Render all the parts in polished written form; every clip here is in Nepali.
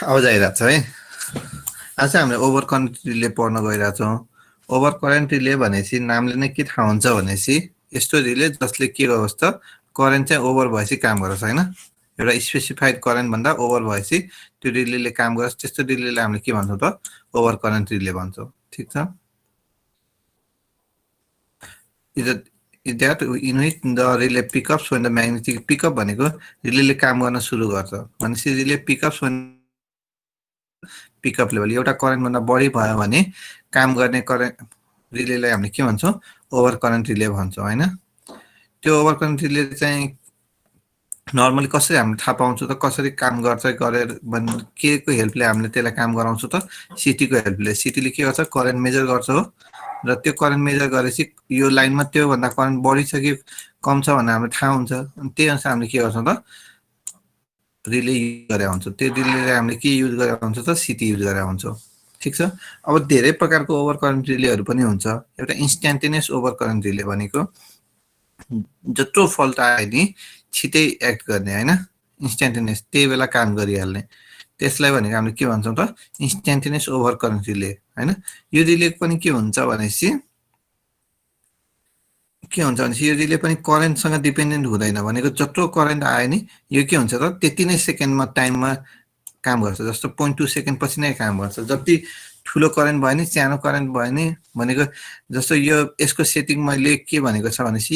आवाज आइरहेको छ है। आज हामीले ओभर करेन्ट रिले पढ्न गइरहेछौँ। ओभर करेन्ट रिले भनेपछि नामले नै के थाहा हुन्छ भनेपछि यस्तो रिले जसले के गरोस् त करेन्ट चाहिँ ओभर भएपछि काम गरोस् हैन। एउटा स्पेसिफाइड करेन्ट भन्दा ओभर भएपछि त्यो रिलेले काम गरोस्, त्यस्तो रिलेलाई हामीले के भन्छौँ त ओभर करेन्ट रिले भन्छौँ। ठीक छ। that in which the relay pickups when the magnetic pickup भनेको रिलेले काम गर्न सुरु गर्छ भनेपछि रिले पिकअप्स पिकअप लेभल एउटा करेन्ट भन्दा बढी भयो भने काम गर्ने करेन्ट रिलेलाई हामीले के भन्छौँ ओभर करेन्ट रिले भन्छौँ हैन। त्यो ओभर करेन्ट रिले चाहिँ नर्मली कसरी हामीले थाहा पाउँछौँ त कसरी काम गर्छ गरेर के को हेल्पले हामीले त्यसलाई काम गराउँछौँ त सिटी को हेल्पले। सिटीले के गर्छ करेन्ट मेजर गर्छ हो र त्यो करेन्ट मेजर गरेपछि यो लाइनमा त्यो भन्दा करेन्ट बढी छ कि कम छ भन्ने हामीले थाहा हुन्छ। अनि त्यही अनुसार हामीले के गर्छौँ त रिले युज गरे हुन्छौँ। त्यो रिलेले हामीले के युज गरे हुन्छौँ त सिटी युज गरे हुन्छौँ। ठीक छ। अब धेरै प्रकारको ओभर करेन्ट रिलेहरू पनि हुन्छ। एउटा इन्स्ट्यान्टेनियस ओभर करेन्ट रिले भनेको जत्रो फल्ट आए नि छिटै एक्ट गर्ने हैन, इन्स्ट्यान्टेनियस त्यही बेला काम गरिहाल्ने, त्यसलाई भनेको हामीले के भन्छौँ त इन्स्ट्यान्टेनियस ओभर करेन्ट रिले हैन। यो रिले पनि के हुन्छ भनेपछि यो रिले पनि करेन्टसँग डिपेन्डेन्ट हुँदैन भनेको जत्रो करेन्ट आयो नि यो के हुन्छ त त्यति नै सेकेन्डमा टाइममा काम गर्छ। जस्तो 0.2 सेकेन्ड पछि नै काम गर्छ। जति ठुलो करेन्ट भयो नि सानो करेन्ट भयो नि भनेको जस्तो यो यसको सेटिङ मैले के भनेको छ भनेपछि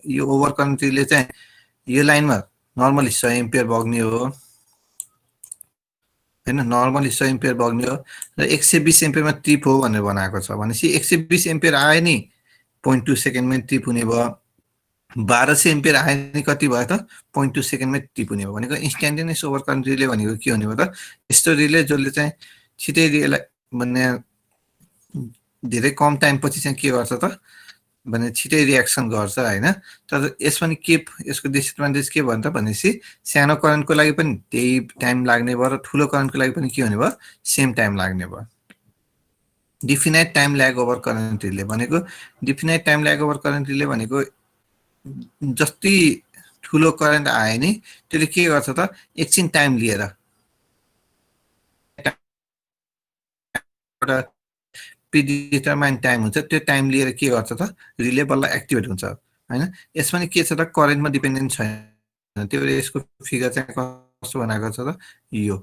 यो ओभर करेन्ट रिले चाहिँ यो लाइनमा नर्मली 100 एम्पियर बग्ने हो हैन, नर्मली 100 एम्पियर बग्ने हो र 120 एम्पियरमा ट्रिप हो भनेर बनाएको छ भनेपछि 120 एम्पियर आयो नि 0.2 सेकेन्डमै ट्रिप हुने भयो। 1200 एम्पियर आयो नि कति भयो त 0.2 सेकेन्डमै ट्रिप हुने भयो भनेको इन्स्ट्यान्टेनियस ओभर करेन्ट रिले भनेको के हुने भयो त यस्तो रिले जसले चाहिँ छिटै रिलेलाई भन्ने धेरै कम टाइम पछि चाहिँ के गर्छ त भने छिटै रिएक्सन गर्छ हैन। तर यसमा नि के यसको डिसएडभान्टेज के भन्छ भनेपछि सानो करेन्टको लागि पनि त्यही टाइम लाग्ने भयो र ठुलो करेन्टको लागि पनि के हुने भयो सेम टाइम लाग्ने भयो। Definite time lag over current relay भनेको definite time lag over current relay भनेको जति ठुलो करेन्ट आयो नि त्यसले के गर्छ त एकछिन टाइम लिएर एउटा प्रिडिटरमाइन्ड टाइम हुन्छ त्यो टाइम लिएर के गर्छ त रिले बल्ल एक्टिभेट हुन्छ हैन। यसमा नि के छ त करेन्टमा डिपेन्डेन्ट छैन। त्यो यसको फिगर चाहिँ कस्तो बनाएको छ त यो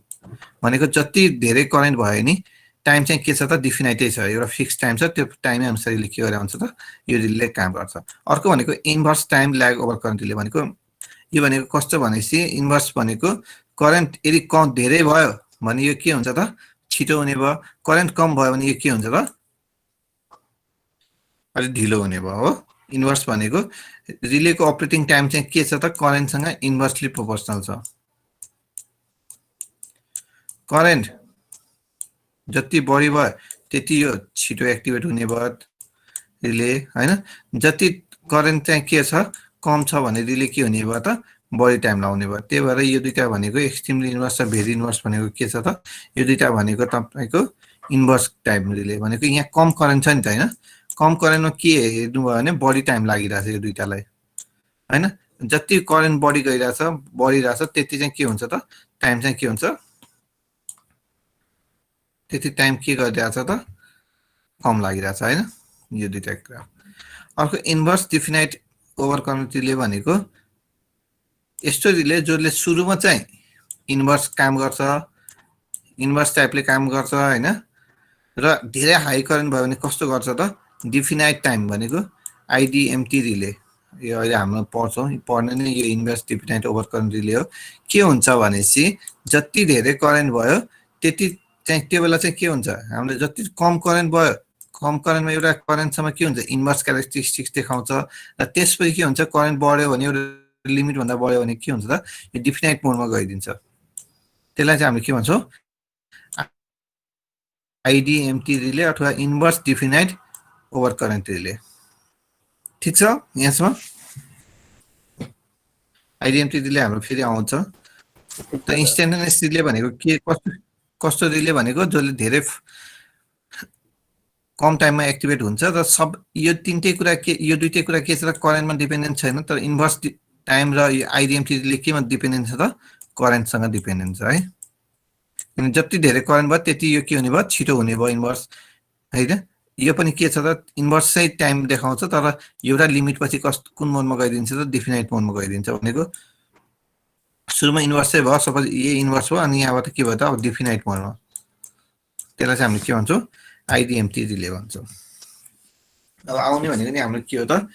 भनेको जति धेरै करेन्ट भयो नि टाइम चाहिँ के छ त डिफिनाइटै छ, एउटा फिक्स टाइम छ, त्यो टाइमै अनुसार के गरे हुन्छ त यो रिले काम गर्छ। अर्को भनेको inverse time lag over current relay भनेको यो भनेको कस्तो भनेपछि इन्भर्स भनेको करेन्ट यदि कम धेरै भयो भने यो के हुन्छ त छिटो हुने भयो, करेन्ट कम भयो भने यो के हुन्छ त अलि ढिलो हुने भयो हो। इन्भर्स भनेको रिलेको अपरेटिङ टाइम चाहिँ के छ त करेन्टसँग इन्भर्सली प्रोपोर्सनल छ। करेन्ट जति बढी भयो त्यति यो छिटो एक्टिभेट हुने भयो रिले हैन। जति करेन्ट चाहिँ के छ कम छ भने रिले के हुने भयो त बढी टाइम लाउने भयो। त्यही भएर यो दुईटा भनेको एक्सट्रिमली इन्भर्स र भेरी इन्भर्स भनेको के छ त यो दुईटा भनेको तपाईको इन्भर्स टाइम रिले भनेको यहाँ कम करेन्ट छ नि त हैन। कम करेन्टमा के हेर्नु भयो भने बढी टाइम लागिरहेछ यो दुईटालाई हैन। जति करेन्ट बढी गइरहेछ बढिरहेछ त्यति चाहिँ के हुन्छ त टाइम चाहिँ के हुन्छ त्यति टाइम के गरिरहेछ त कम लागिरहेछ हैन। यो दुईटा कुरा। अर्को inverse definite over current relay भनेको यस्तो रिले जसले सुरुमा चाहिँ इन्भर्स काम गर्छ, इन्भर्स टाइपले काम गर्छ हैन र धेरै हाई करेन्ट भयो भने कस्तो गर्छ त डिफिनाइट टाइम भनेको आइडिएमटी रिले। यो अहिले हाम्रो पढ्छौँ पढ्ने नै यो inverse definite over current relay हो। के हुन्छ भनेपछि जति धेरै करेन्ट भयो त्यति चाहिँ त्यो बेला चाहिँ के हुन्छ हामीले जति कम करेन्ट भयो कम करेन्टमा एउटा करेन्टसम्म के हुन्छ इन्भर्स क्यारेक्टरिस्टिक्स देखाउँछ र त्यसपछि के हुन्छ करेन्ट बढ्यो भने एउटा लिमिट भन्दा बढ्यो भने के हुन्छ त यो डिफिनाइट मोडमा गइदिन्छ। त्यसलाई चाहिँ हामीले के भन्छौँ आइडिएमटी रिले अथवा inverse definite over current relay. ठीक छ। यहाँसम्म आइडिएमटी रिले हाम्रो फेरि आउँछ। त इन्स्ट्यान्टेनियस रिले भनेको के कस्तो रिले भनेको जसले धेरै कम टाइममा एक्टिभेट हुन्छ र सब यो तीनटै कुरा के यो दुईटै कुरा के छ त करेन्टमा डिपेन्डेन्ट छैन। तर इन्भर्स टाइम र यो आइडिएमटी रिले केमा डिपेन्डेन्ट छ त करेन्टसँग डिपेन्डेन्ट छ है। अनि जति धेरै करेन्ट भयो त्यति यो के हुने भयो छिटो हुने भयो इन्भर्स हैन यो पनि के छ त इन्भर्सै टाइम देखाउँछ तर एउटा लिमिट पछि कुन मोडमा गइदिन्छ त डिफिनाइट मोडमा गइदिन्छ भनेको सुरुमा इन्भर्सै भयो सपोज ए इन्भर्स भयो अनि यहाँबाट के भयो त अब डिफिनाइट मोडमा त्यसलाई चाहिँ हामीले के भन्छौँ आइडिएमटी रिले भन्छौँ अब आउने भनेको नि हाम्रो के हो त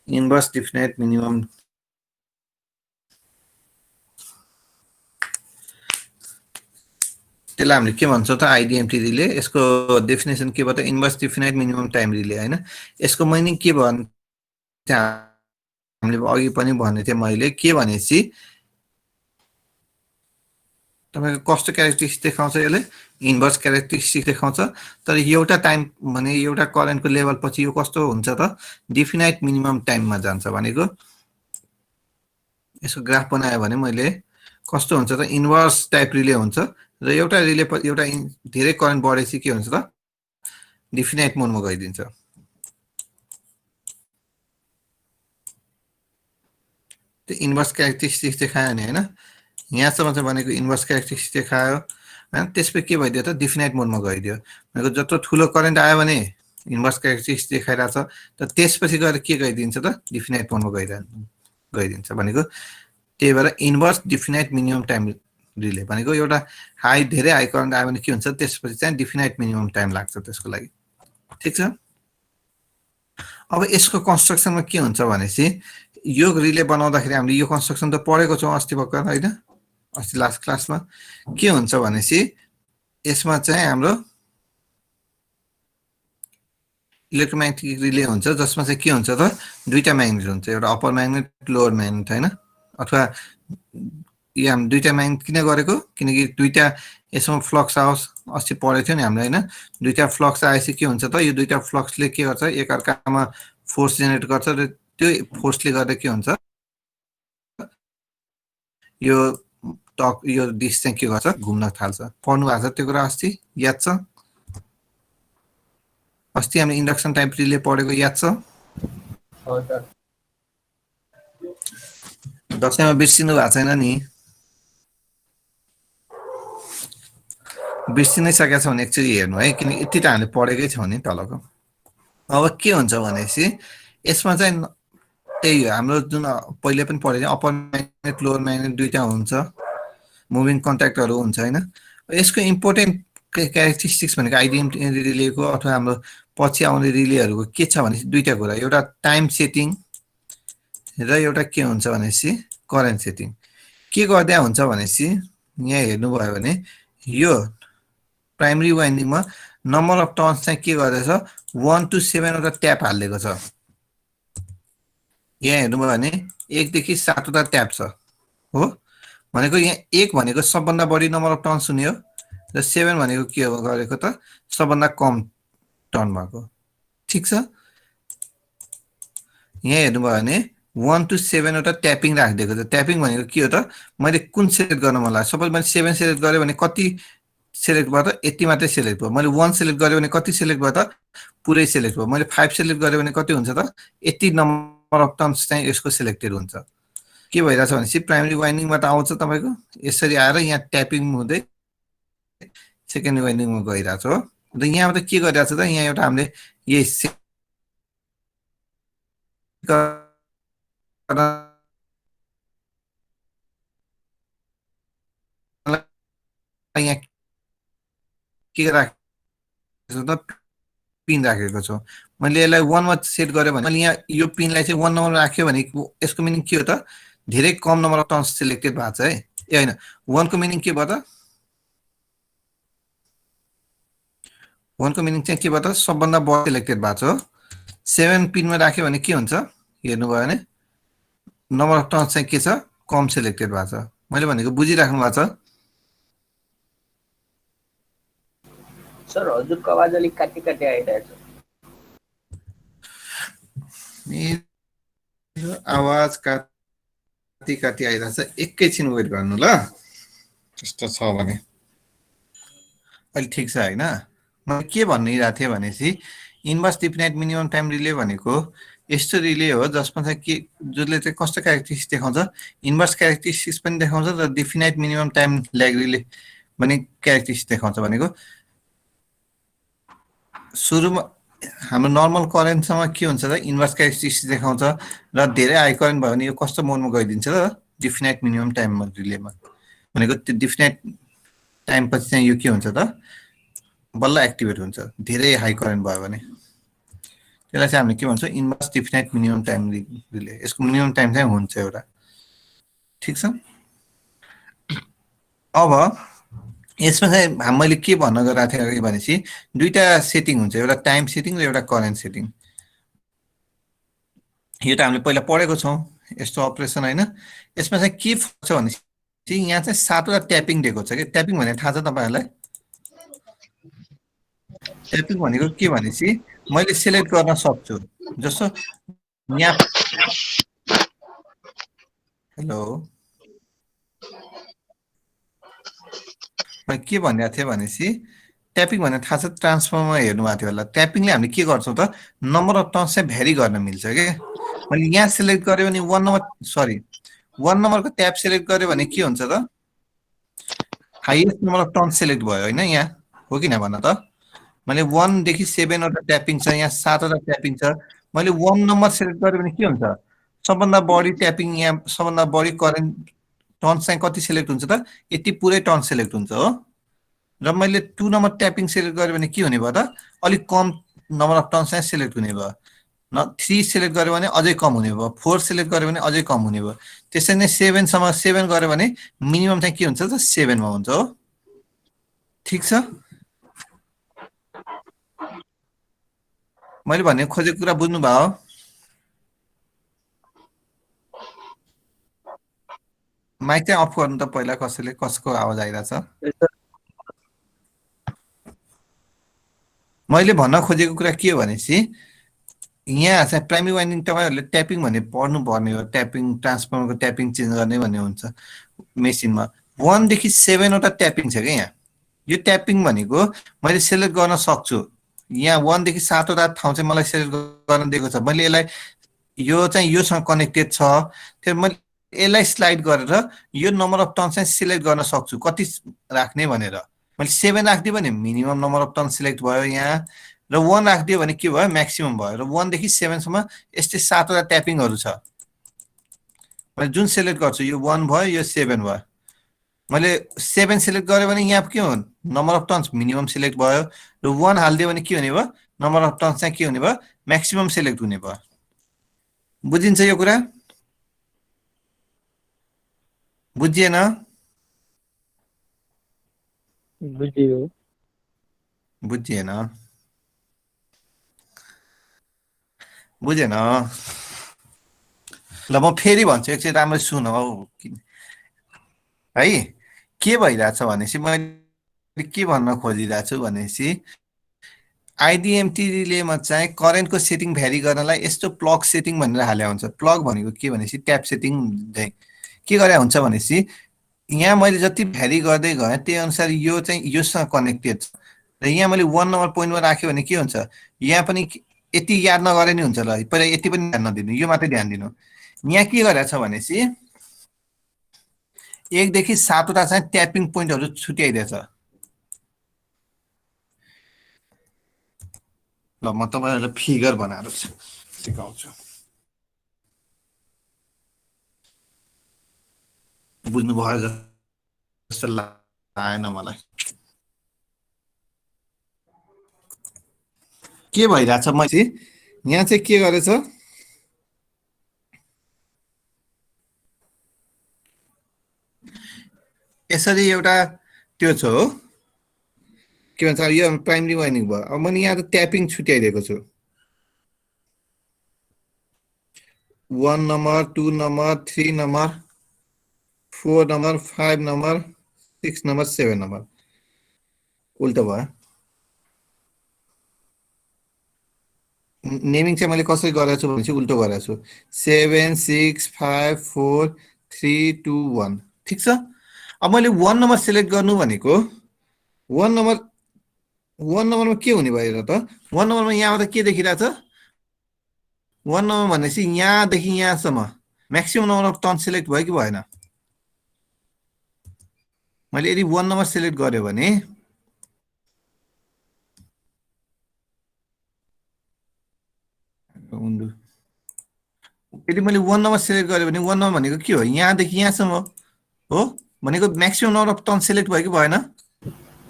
इन्भर्स डिफिनाइट मिनिमम त्यसलाई हामीले के भन्छौँ त आइडिएमटी रिले यसको डेफिनेसन के भयो त inverse definite minimum time relay हैन यसको मिनिङ के भयो हामीले अघि पनि भन्ने थिएँ मैले के भनेपछि तपाईको कस्तो क्यारेक्टरिस्टिक्स देखाउँछ यसले इन्भर्स क्यारेक्टरिस्टिक्स देखाउँछ तर एउटा टाइम भने एउटा करेन्टको लेभल पछि यो कस्तो हुन्छ त डिफिनाइट मिनिमम टाइममा जान्छ भनेको यसको ग्राफ बनायो भने मैले कस्तो हुन्छ त इन्भर्स टाइप रिले हुन्छ र एउटा रिले एउटा धेरै करेन्ट बढेपछि के हुन्छ त डिफिनाइट मोडमा गइदिन्छ त्यो इन्भर्स क्यारेक्टरिस्टिक्स देखायो नि हैन यहाँसम्म चाहिँ भनेको इन्भर्स क्यारेक्टरिस्टिक्स देखायो हैन त्यसपछि के भइदियो त डिफिनाइट मोडमा गइदियो भनेको जत्रो ठुलो करेन्ट आयो भने इन्भर्स क्यारेक्टरिस्टिक्स देखाइरहेछ त त्यसपछि गएर के गइदिन्छ त डिफिनाइट मोडमा गइदिन्छ भनेको त्यही भएर inverse definite minimum time relay भनेको एउटा धेरै हाई करेन्ट आयो भने के हुन्छ त्यसपछि चाहिँ डिफिनाइट मिनिमम टाइम लाग्छ त्यसको लागि ठीक छ अब यसको कन्स्ट्रक्सनमा के हुन्छ भनेपछि यो रिले बनाउँदाखेरि हामीले यो कन्स्ट्रक्सन त पढेको छौँ अस्ति भर्खर हैन अस्ति लास्ट क्लासमा के हुन्छ भनेपछि यसमा चाहिँ हाम्रो इलेक्ट्रोम्याग्नेटिक रिले हुन्छ जसमा चाहिँ के हुन्छ त दुईटा म्याग्नेट हुन्छ एउटा अप्पर म्याग्नेट लोअर म्याग्नेट हैन अथवा यो हामी दुईटा म्याग्नेट किन गरेको किनकि दुईटा यसमा फ्लक्स आओस् अस्ति पढेको थियो नि हामीले हैन दुईटा फ्लक्स आएपछि के हुन्छ त यो दुईटा फ्लक्सले के गर्छ एकअर्कामा फोर्स जेनेरेट गर्छ र त्यो फोर्सले गर्दा के हुन्छ यो डिस्क चाहिँ के गर्छ घुम्न थाल्छ पढ्नु भएको छ त्यो कुरा अस्ति याद छ अस्ति हामी इन्डक्सन टाइप रिले पढेको याद छ दशैंमा बिर्सिनु भएको छैन नि बिर्सिनै सकेको छ भने एक्चुअली हेर्नु है किन यति त हामीले पढेकै छौँ नि तलको अब के हुन्छ भनेपछि यसमा चाहिँ त्यही हो हाम्रो जुन पहिले पनि पढेको अप्पर म्याग्नेट लोअर म्याग्नेट दुईटा हुन्छ मुभिङ कन्ट्याक्टहरू हुन्छ हैन यसको इम्पोर्टेन्ट क्यारेक्टरिस्टिक्स भनेको आइडिएमटी रिलेको अथवा हाम्रो पछि आउने रिलेहरूको के छ भने दुईटा कुरा एउटा टाइम सेटिङ र एउटा के हुन्छ भनेपछि करेन्ट सेटिङ के गर्दा हुन्छ भनेपछि यहाँ हेर्नुभयो भने यो प्राइमरी वाइन्डिङमा नम्बर अफ टर्न्स चाहिँ के गर्दैछ 1 to 7 वटा ट्याप हालिदिएको छ यहाँ हेर्नुभयो भने 1 देखि 7 वटा ट्याप छ हो भनेको यहाँ 1 भनेको सबभन्दा बढी नम्बर अफ टर्न्स हुने हो र 7 भनेको के हो गरेको त सबभन्दा कम टर्न भएको ठीक छ यहाँ हेर्नुभयो भने 1 to 7 वटा ट्यापिङ राखिदिएको छ ट्यापिङ भनेको के हो त मैले कुन सेलेक्ट गर्न मन लाग्यो सपोज मैले 7 सेलेक्ट गरेँ भने कति सेलेक्ट भयो त यति मात्रै सेलेक्ट भयो मैले 1 सेलेक्ट गरेँ भने कति सेलेक्ट भयो त पुरै सेलेक्ट भयो मैले 5 सेलेक्ट गरेँ भने कति हुन्छ त यति नम्बर अफ टर्न्स चाहिँ यसको सेलेक्टेड हुन्छ के भइरहेछ भनेपछि प्राइमरी वाइन्डिङबाट आउँछ तपाईको यसरी आएर यहाँ ट्यापिङ हुँदै सेकेन्डरी वाइन्डिङमा गइरहेछ हो र यहाँबाट के गरिरहेछ त यहाँ एउटा हामीले यही यहाँ के राखेको त पिन राखेको छु मैले यसलाई 1 मा सेट गरेँ भने मैले यहाँ यो पिनलाई चाहिँ 1 नम्बरमा राख्यो भने यसको मिनिङ के हो त धेरै कम नम्बर अफ टर्न्स सिलेक्टेड भएको छ है ए हैन 1 को मिनिङ के भयो त 1 को मिनिङ चाहिँ के भयो त सबभन्दा बढी सिलेक्टेड भएको छ 7 पिनमा राख्यो भने के हुन्छ हेर्नुभयो भने नम्बर अफ टर्न्स चाहिँ के छ कम सिलेक्टेड भएको छ मैले भनेको बुझिराख्नु भएको छ सर हजुरको आवाज अलिक काटी काटी आइरहेछ मेरो आवाज काटी काटी आइरहेछ एकैछिन वेट गर्नु ल त्यस्तो छ भने अहिले ठिक छ हैन म के भनिरहेको थिएँ भनेपछि inverse definite minimum time relay भनेको यस्तो रिले हो जसमा चाहिँ के जसले चाहिँ कस्तो क्यारेक्टरिस्टिक्स देखाउँछ इन्भर्स क्यारेक्टरिस्टिक्स पनि देखाउँछ र definite minimum time lag relay भने क्यारेक्टरिस्टिक देखाउँछ भनेको सुरुमा हाम्रो नर्मल करेन्टसँग के हुन्छ त इन्भर्स क्यारेक्टरिस्टिक देखाउँछ र धेरै हाई करेन्ट भयो भने यो कस्तो मोडमा गइदिन्छ त डिफिनाइट मिनिमम टाइममा रिलेमा भनेको त्यो डिफिनाइट टाइम पछि चाहिँ यो के हुन्छ त बल्ल एक्टिभेट हुन्छ धेरै हाई करेन्ट भयो भने त्यसलाई चाहिँ हामीले के भन्छौँ inverse definite minimum time relay यसको मिनिमम टाइम चाहिँ हुन्छ एउटा ठिक छ अब यसमा चाहिँ मैले के भन्न गइरहेको थिएँ अघि भनेपछि दुईटा सेटिङ हुन्छ एउटा टाइम सेटिङ र एउटा करेन्ट सेटिङ यो त हामीले पहिला पढेको छौँ यस्तो अपरेसन होइन यसमा चाहिँ के फरक छ भनेपछि यहाँ चाहिँ 7वटा ट्यापिङ दिएको छ कि ट्यापिङ भने थाहा छ तपाईँहरूलाई ट्यापिङ भनेको के भनेपछि मैले सिलेक्ट गर्न सक्छु जस्तो यहाँ हेलो मैले के भनिरहेको थिएँ भनेपछि ट्यापिङ भने थाहा छ ट्रान्सफर्ममा हेर्नुभएको थियो होला ट्यापिङले हामीले के गर्छौँ त नम्बर अफ टर्न्स चाहिँ भ्यारी गर्न मिल्छ कि मैले यहाँ सिलेक्ट गरेँ भने 1 नम्बरको ट्याब सिलेक्ट गरेँ भने के हुन्छ त highest number of turns select भयो होइन यहाँ हो कि न भन त मैले 1 देखि 7 वटा ट्यापिङ छ यहाँ 7 वटा ट्यापिङ छ मैले 1 नम्बर सिलेक्ट गरेँ भने के हुन्छ सबभन्दा बढी ट्यापिङ यहाँ सबभन्दा बढी करेन्ट टर्न्स चाहिँ कति सिलेक्ट हुन्छ त यति पुरै टर्न सिलेक्ट हुन्छ हो र मैले 2 नम्बर ट्यापिङ सिलेक्ट गरेँ भने के हुने भयो त अलिक कम नम्बर अफ टर्न्स चाहिँ सिलेक्ट हुने भयो 3 सिलेक्ट गर्यो भने अझै कम हुने भयो 4 सिलेक्ट गर्यो भने अझै कम हुने भयो त्यसरी नै 7 सम्म 7 गर्यो भने मिनिमम चाहिँ के हुन्छ त 7 मा हुन्छ हो ठिक छ मैले भन्ने खोजेको कुरा बुझ्नु भयो माइक चाहिँ अफ गर्नु त पहिला कसैले कसको आवाज आइरहेछ मैले भन्न खोजेको कुरा के हो भनेपछि यहाँ चाहिँ प्राइमेरी वाइन्डिङ तपाईँहरूले ट्यापिङ भन्ने पढ्नु पर्ने हो ट्यापिङ ट्रान्सफर्मरको ट्यापिङ चेन्ज गर्ने भन्ने हुन्छ मेसिनमा 1 देखि 7 वटा ट्यापिङ छ क्या यहाँ यो ट्यापिङ भनेको मैले सिलेक्ट गर्न सक्छु यहाँ 1 देखि 7 वटा ठाउँ चाहिँ मलाई सिलेक्ट गर्न दिएको छ मैले यसलाई यो चाहिँ योसँग कनेक्टेड छ त्यो मैले यसलाई स्लाइड गरेर यो नम्बर अफ टर्न चाहिँ सिलेक्ट गर्न सक्छु कति राख्ने भनेर मैले 7 राखिदिएँ भने minimum number of turn select भयो यहाँ र 1 राखिदियो भने के भयो म्याक्सिमम भयो र 1 देखि 7 सम्म यस्तै 7 वटा ट्यापिङहरू छ मैले जुन सिलेक्ट गर्छु यो 1 भयो यो 7 भयो मैले 7 सिलेक्ट गरेँ भने यहाँ के हो number of turns minimum select भयो र 1 हालिदियो भने के हुने भयो नम्बर अफ टर्न्स चाहिँ के हुने भयो म्याक्सिमम सिलेक्ट हुने भयो बुझिन्छ यो कुरा बुझिएन बुझियो बुझिएन बुझेन ल म फेरि भन्छु एकचोटि राम्ररी सुन हौ है के भइरहेछ भनेपछि मैले के भन्न खोजिरहेको छु भनेपछि आइडिएमटी रिलेमा चाहिँ करेन्टको सेटिङ भ्यारी गर्नलाई यस्तो प्लग सेटिङ भनेर हाले हुन्छ प्लग भनेको के भनेपछि ट्याप सेटिङ चाहिँ के गरे हुन्छ भनेपछि यहाँ मैले जति भ्यारी गर्दै गएँ त्यही अनुसार यो चाहिँ योसँग कनेक्टेड छ र यहाँ मैले 1 नम्बर पोइन्टमा राख्यो भने के हुन्छ यहाँ पनि यति याद नगरे नि हुन्छ ल पहिला यति पनि ध्यान नदिनु यो मात्रै ध्यान दिनु यहाँ के गरेछ भनेपछि 1 देखि 7 वटा चाहिँ ट्यापिङ पोइन्टहरू छुट्याइदिएछ ल म तपाईहरुलाई फिगर बनाएर सिकाउँछु बुझ्नु भयो जस्तो लागेन मलाई के भइरहेछ मैले यहाँ चाहिँ के गरेछ यसरी एउटा त्यो छ हो के भन्छ यो प्राइमरी वाइन्डिङ भयो अब मैले यहाँ त ट्यापिङ छुट्याइदिएको छु 1 number 2 number 3 number 4 number 5 number 6 number 7 number उल्टो भयो नेमिङ चाहिँ मैले कसरी गरेको छु भनेपछि उल्टो गरेको छु 7 6 5 4 3 2 1 ठीक छ अब मैले 1 नम्बर सिलेक्ट गर्नु भनेको 1 नम्बरमा के हुने भयो त 1 नम्बरमा यहाँबाट के देखिरहेछ 1 नम्बर भनेपछि यहाँदेखि यहाँसम्म maximum number of turn select भयो कि भएन मैले यदि 1 नम्बर सिलेक्ट गर्यो भने यदि मैले 1 नम्बर सिलेक्ट गरेँ भने 1 नम्बर भनेको के हो यहाँदेखि यहाँसम्म हो भनेको maximum number of turn select भयो कि भएन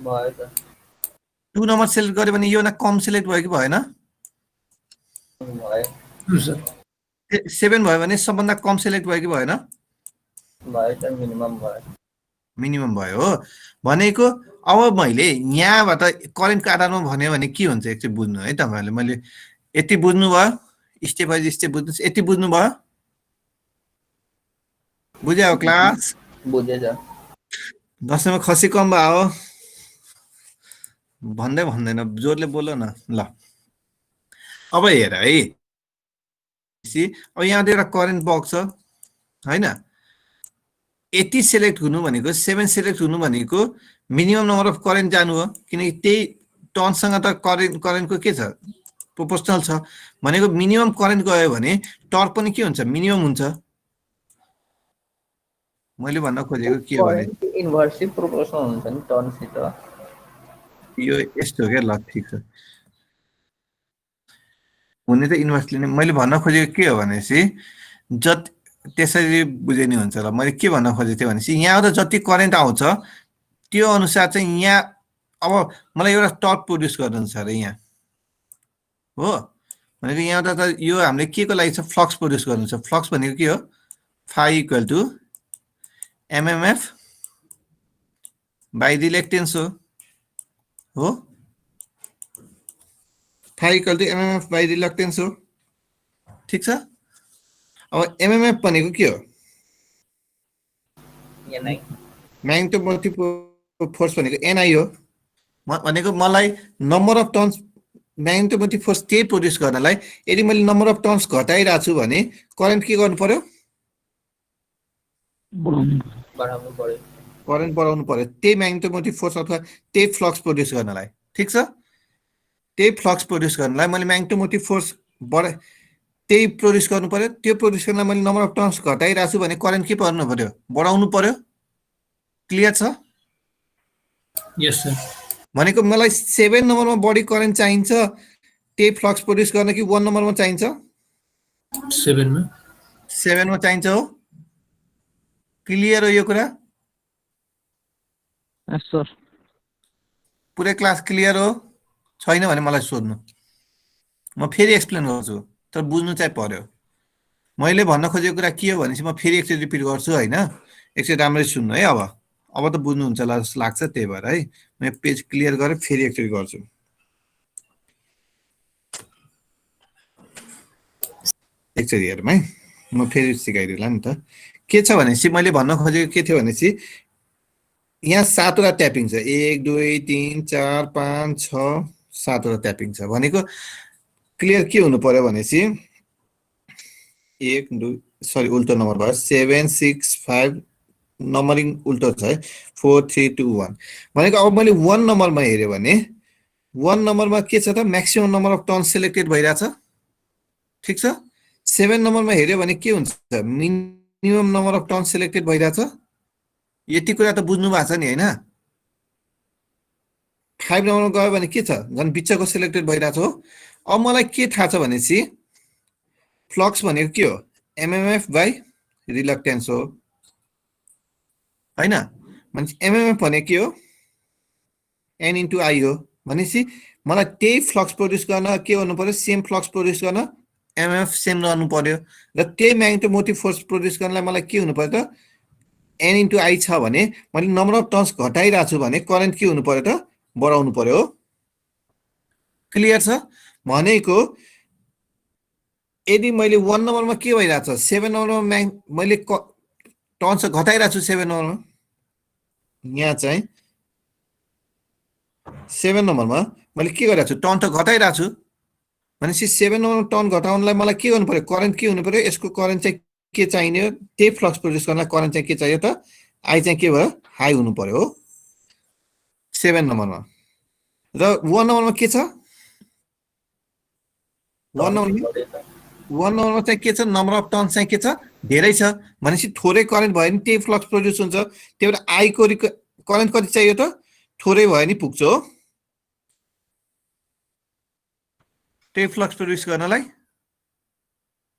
भयो त 2 नम्बर सिलेक्ट गर्यो भने यो कम सिलेक्ट भयो कि भएन भयो 7 भयो भने सबभन्दा कम सिलेक्ट भयो कि भएन भयो त मिनिमम भयो मिनिमम भयो हो भनेको अब मैले यहाँबाट करेन्टको आधारमा भन्यो भने के हुन्छ एकचोटि बुझ्नु है तपाईहरुले मैले यति बुझ्नु भयो स्टेप बाइ स्टेप बुझ्नुस् यति बुझ्नु भयो बुझ्यो क्लास बुझेछ दशैंमा खसी कम भयो भन्दै भन्दैन जोरले बोल न ल अब हेर है अब यहाँ एउटा करेन्ट बक्स छ हैन यति सिलेक्ट हुनु भनेको 7 सिलेक्ट हुनु भनेको मिनिमम नम्बर अफ करेन्ट जानु हो किनकि त्यही टर्नसँग त करेन्टको के छ प्रोपोर्सनल छ भनेको मिनिमम करेन्ट गयो भने टर्क पनि के हुन्छ मिनिमम हुन्छ मैले भन्न खोजेको के भने इन्भर्सली प्रोपोर्सनल हुन्छ नि टर्नसित यो यस्तो हो के ल ठीक छ हुने त इन्भर्सली नै मैले भन्न खोजेको के हो भनेपछि जति त्यसरी बुझे नि हुन्छ ल मैले के भन्न खोजेको थिएँ भनेपछि यहाँ त जति करेन्ट आउँछ त्यो अनुसार चाहिँ यहाँ अब मलाई एउटा टर्क प्रोड्युस गर्नु छ रे यहाँ हो भनेको यहाँ त यो हामीले के को लागि छ फ्लक्स प्रोड्युस गर्नु छ फ्लक्स भनेको के हो phi equal to mmf by reluctance हो phi equal to mmf by reluctance हो ठीक छ अब mmf भनेको के हो एनआई म्याग्नेटोमोटिभ फोर्स भनेको ni हो भनेको मलाई number of turns magnetomotive force त्यही प्रोड्युस गर्नलाई यदि मैले नम्बर अफ टर्न्स घटाइरहेको छु भने करेन्ट के गर्नु पर्यो बढाउनु पर्यो करेन्ट बढाउनु पर्यो त्यही म्याग्नेटोमोटिभ फोर्स अथवा त्यही फ्लक्स प्रोड्युस गर्नलाई ठीक छ त्यही फ्लक्स प्रोड्युस गर्नलाई मैले म्याग्नेटोमोटिभ फोर्स त्यही प्रोड्युस गर्नु पर्यो त्यो प्रोड्युस गर्नलाई मैले नम्बर अफ टर्न्स घटाइरहेको छु भने करेन्ट के पर्नु पर्यो बढाउनु पर्यो क्लियर छ यस सर भनेको मलाई 7 नम्बरमा बढी करेन्ट चाहिन्छ त्यही फ्लक्स प्रोड्युस गर्न कि 1 नम्बरमा चाहिन्छ 7 मा 7 मा चाहिन्छ हो क्लियर हो यो कुरा यस सर पुरै क्लास क्लियर हो छैन भने मलाई सोध्नु म फेरि एक्सप्लेन गर्छु तर बुझ्नु चाहिँ पर्यो मैले भन्न खोजेको कुरा के हो भनेपछि म फेरि एकचोटि रिपिट गर्छु हैन एकचोटि राम्ररी सुन्नु है अब त बुझ्नुहुन्छ होला जस्तो लाग्छ त्यही भएर है म पेज क्लियर गरेर फेरि एकचोटि गर्छु एकचोटि हेरौँ है म फेरि सिकाइदिउँला नि त के छ भनेपछि मैले भन्न खोजेको के थियो भनेपछि यहाँ 7 वटा ट्यापिङ छ 1 2 3 4 5 6 7 वटा ट्यापिङ छ भनेको क्लियर के हुनु पर्यो भनेपछि 1 2 सरी उल्टो नम्बर भयो 7 6 5 नम्बरिङ उल्टो छ है 4 3 2 1 भनेको अब मैले 1 नम्बरमा हेर्यो भने 1 नम्बरमा के छ त maximum number of turn selected भइराछ ठीक छ 7 नम्बरमा हेर्यो भने के हुन्छ minimum number of turn selected भइराछ यति कुरा त बुझ्नु भएको छ नि हैन 5 नम्बरमा गयो भने के छ झन् बिचको सिलेक्टेड भइराछ हो अब मलाई के थाहा छ भनेपछि फ्लक्स भनेको के हो mmf बाइ रिलक्टेन्स हो हैन मान्छे mmf भनेको के हो n * i हो भनेपछि मलाई त्यही फ्लक्स प्रोड्युस गर्न के गर्नु पर्यो सेम फ्लक्स प्रोड्युस गर्न mmf सेम रहनु पर्यो र त्यही म्याग्नेटोमोटिभ फोर्स प्रोड्युस गर्नलाई मलाई के हुनु पर्यो त n * i छ भने मैले नम्बर अफ टर्न्स घटाइरहेको छु भने करेन्ट के हुनु पर्यो त बढाउनु पर्यो हो क्लियर छ भनेको यदि मैले 1 नम्बरमा के भइरहेछ 7 नम्बरमा मैले टर्न्स घटाइरहेको छु 7 नम्बरमा यहाँ चाहिँ 7 नम्बरमा मैले के गरिरहेको छु टर्न त घटाइरहेको छु भनेपछि 7 नम्बरमा टर्न घटाउनलाई मलाई के गर्नु पर्यो करेन्ट के हुनु पर्यो यसको करेन्ट चाहिँ के चाहिने हो त्यही फ्लक्स प्रोड्युस गर्नलाई करेन्ट चाहिँ के चाहियो त आई चाहिँ के भयो हाई हुनु पर्यो हो 7 नम्बरमा र 1 नम्बरमा के छ 1 नम्बरमा चाहिँ के छ नम्बर अफ टर्न्स चाहिँ के छ धेरै छ भनेपछि थोरै करेन्ट भयो भने त्यही फ्लक्स प्रोड्युस हुन्छ त्यही भएर आई को करेन्ट कति चाहियो त थोरै भयो नि पुग्छ हो त्यही फ्लक्स प्रड्युस गर्नलाई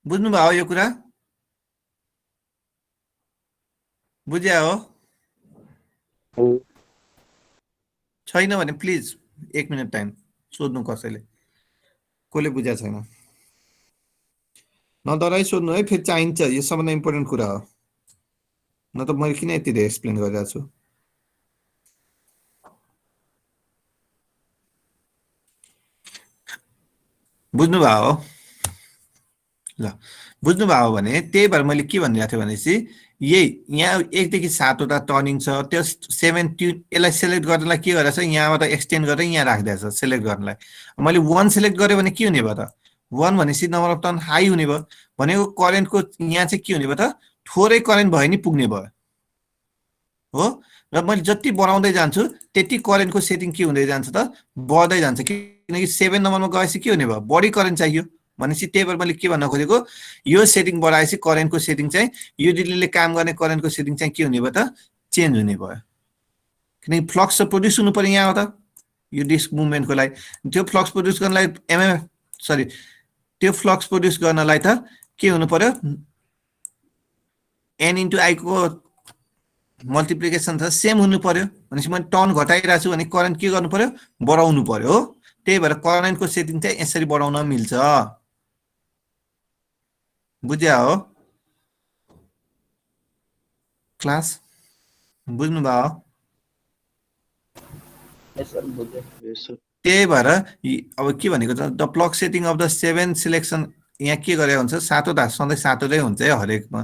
बुझ्नुभयो यो कुरा बुझ्या हो छैन भने प्लिज 1 मिनट टाइम सोध्नु कसैले कसले बुझ्या छैन नडराई सोध्नु है फेरि चाहिन्छ यो सबभन्दा इम्पोर्टेन्ट कुरा हो न त मैले किन यति धेरै एक्सप्लेन गरिरहेको छु बुझ्नुभयो हो ल बुझ्नुभयो भने त्यही भएर मैले के भनिरहेको थिएँ भनेपछि यही यहाँ 1 देखि 7 वटा टर्निङ छ त्यो 7 ट्युन यसलाई सेलेक्ट गर्नलाई के गरेछ यहाँबाट एक्सटेन्ड गरेर यहाँ राखिदिएछ सेलेक्ट गर्नलाई मैले 1 सेलेक्ट गरेँ भने के हुने भयो त 1 भनेपछि नम्बर अफ टर्न हाई हुने भयो भनेको करेन्टको यहाँ चाहिँ के हुने भयो त थोरै करेन्ट भयो नि पुग्ने भयो हो र मैले जति बढाउँदै जान्छु त्यति करेन्टको सेटिङ के हुँदै जान्छ त बढ्दै जान्छ किनकि 7 नम्बरमा गएपछि के हुने भयो बढी करेन्ट चाहियो भनेपछि त्यही भएर मैले के भन्न खोजेको यो सेटिङ बढाएपछि करेन्टको सेटिङ चाहिँ यो रिलेले काम गर्ने करेन्टको सेटिङ चाहिँ के हुने भयो त चेन्ज हुने भयो किनकि फ्लक्स त प्रड्युस हुनु पर्यो यहाँ त यो डिस्क मुभमेन्टको लागि त्यो फ्लक्स प्रड्युस गर्नलाई त्यो फ्लक्स प्रड्युस गर्नलाई त के हुनु पर्यो n इन्टु आई को मल्टिप्लिकेसन त सेम हुनु पर्यो भनेपछि मैले टर्न घटाइरहेको छु भने करेन्ट के गर्नु पर्यो बढाउनु पर्यो हो त्यही भएर करेन्टको सेटिङ चाहिँ यसरी बढाउन मिल्छ बुझ्या हो क्लास बुझ्नुभयो त्यही भएर अब के भनेको छ the plug setting of the 7 selection यहाँ के गरेको हुन्छ 7वटा सधैँ 7वटै हुन्छ है हरेकमा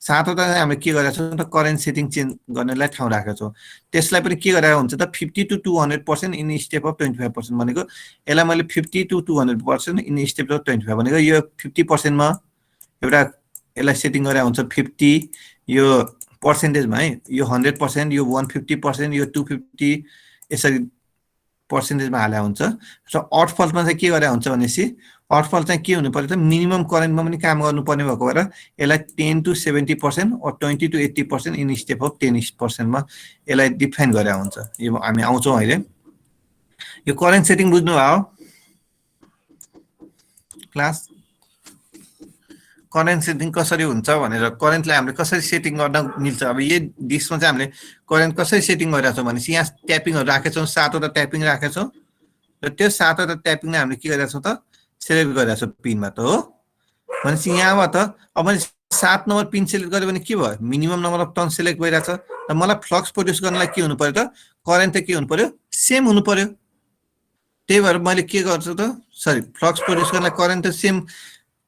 7वटा चाहिँ हामीले के गरेका छौँ त करेन्ट सेटिङ चेन्ज गर्नलाई ठाउँ राखेका छौँ त्यसलाई पनि के गरेको हुन्छ त 50 to 200% इन स्टेप अफ 25% भनेको यसलाई मैले 50 to 200% इन स्टेप अफ 25 भनेको यो 50% मा एउटा यसलाई सेटिङ गरेको हुन्छ 50 यो पर्सेन्टेजमा है यो 100% यो 150% यो 250 यसरी पर्सेन्टेजमा हालेको हुन्छ र अर्थफलमा चाहिँ के गरेको हुन्छ भनेपछि अर्थफल चाहिँ के हुनु पर्यो त मिनिमम करेन्टमा पनि काम गर्नुपर्ने भएको भएर यसलाई 10 to 70% or 20 to 80% in step of 10% मा यसलाई डिफाइन गरेको हुन्छ यो हामी आउँछौँ अहिले यो करेन्ट सेटिङ बुझ्नुभयो क्लास करेन्ट सेटिङ कसरी हुन्छ भनेर करेन्टलाई हामीले कसरी सेटिङ गर्न मिल्छ अब यही डिस्कमा चाहिँ हामीले करेन्ट कसरी सेटिङ गरिरहेको छौँ भनेपछि यहाँ ट्यापिङहरू राखेका छौँ 7वटा ट्यापिङ राखेका छौँ र त्यो 7वटा ट्यापिङले हामीले के गरिरहेको छौँ त सेलेक्ट गरिरहेको छौँ पिनमा त हो भनेपछि यहाँबाट अब मैले 7 नम्बर पिन सेलेक्ट गरेँ भने के भयो minimum number of turn select भइरहेछ र मलाई फ्लक्स प्रड्युस गर्नलाई के हुनु पर्यो त करेन्ट त के हुनु पर्यो सेम हुनु पर्यो त्यही भएर मैले के गर्छु त सरी फ्लक्स प्रड्युस गर्नलाई करेन्ट त सेम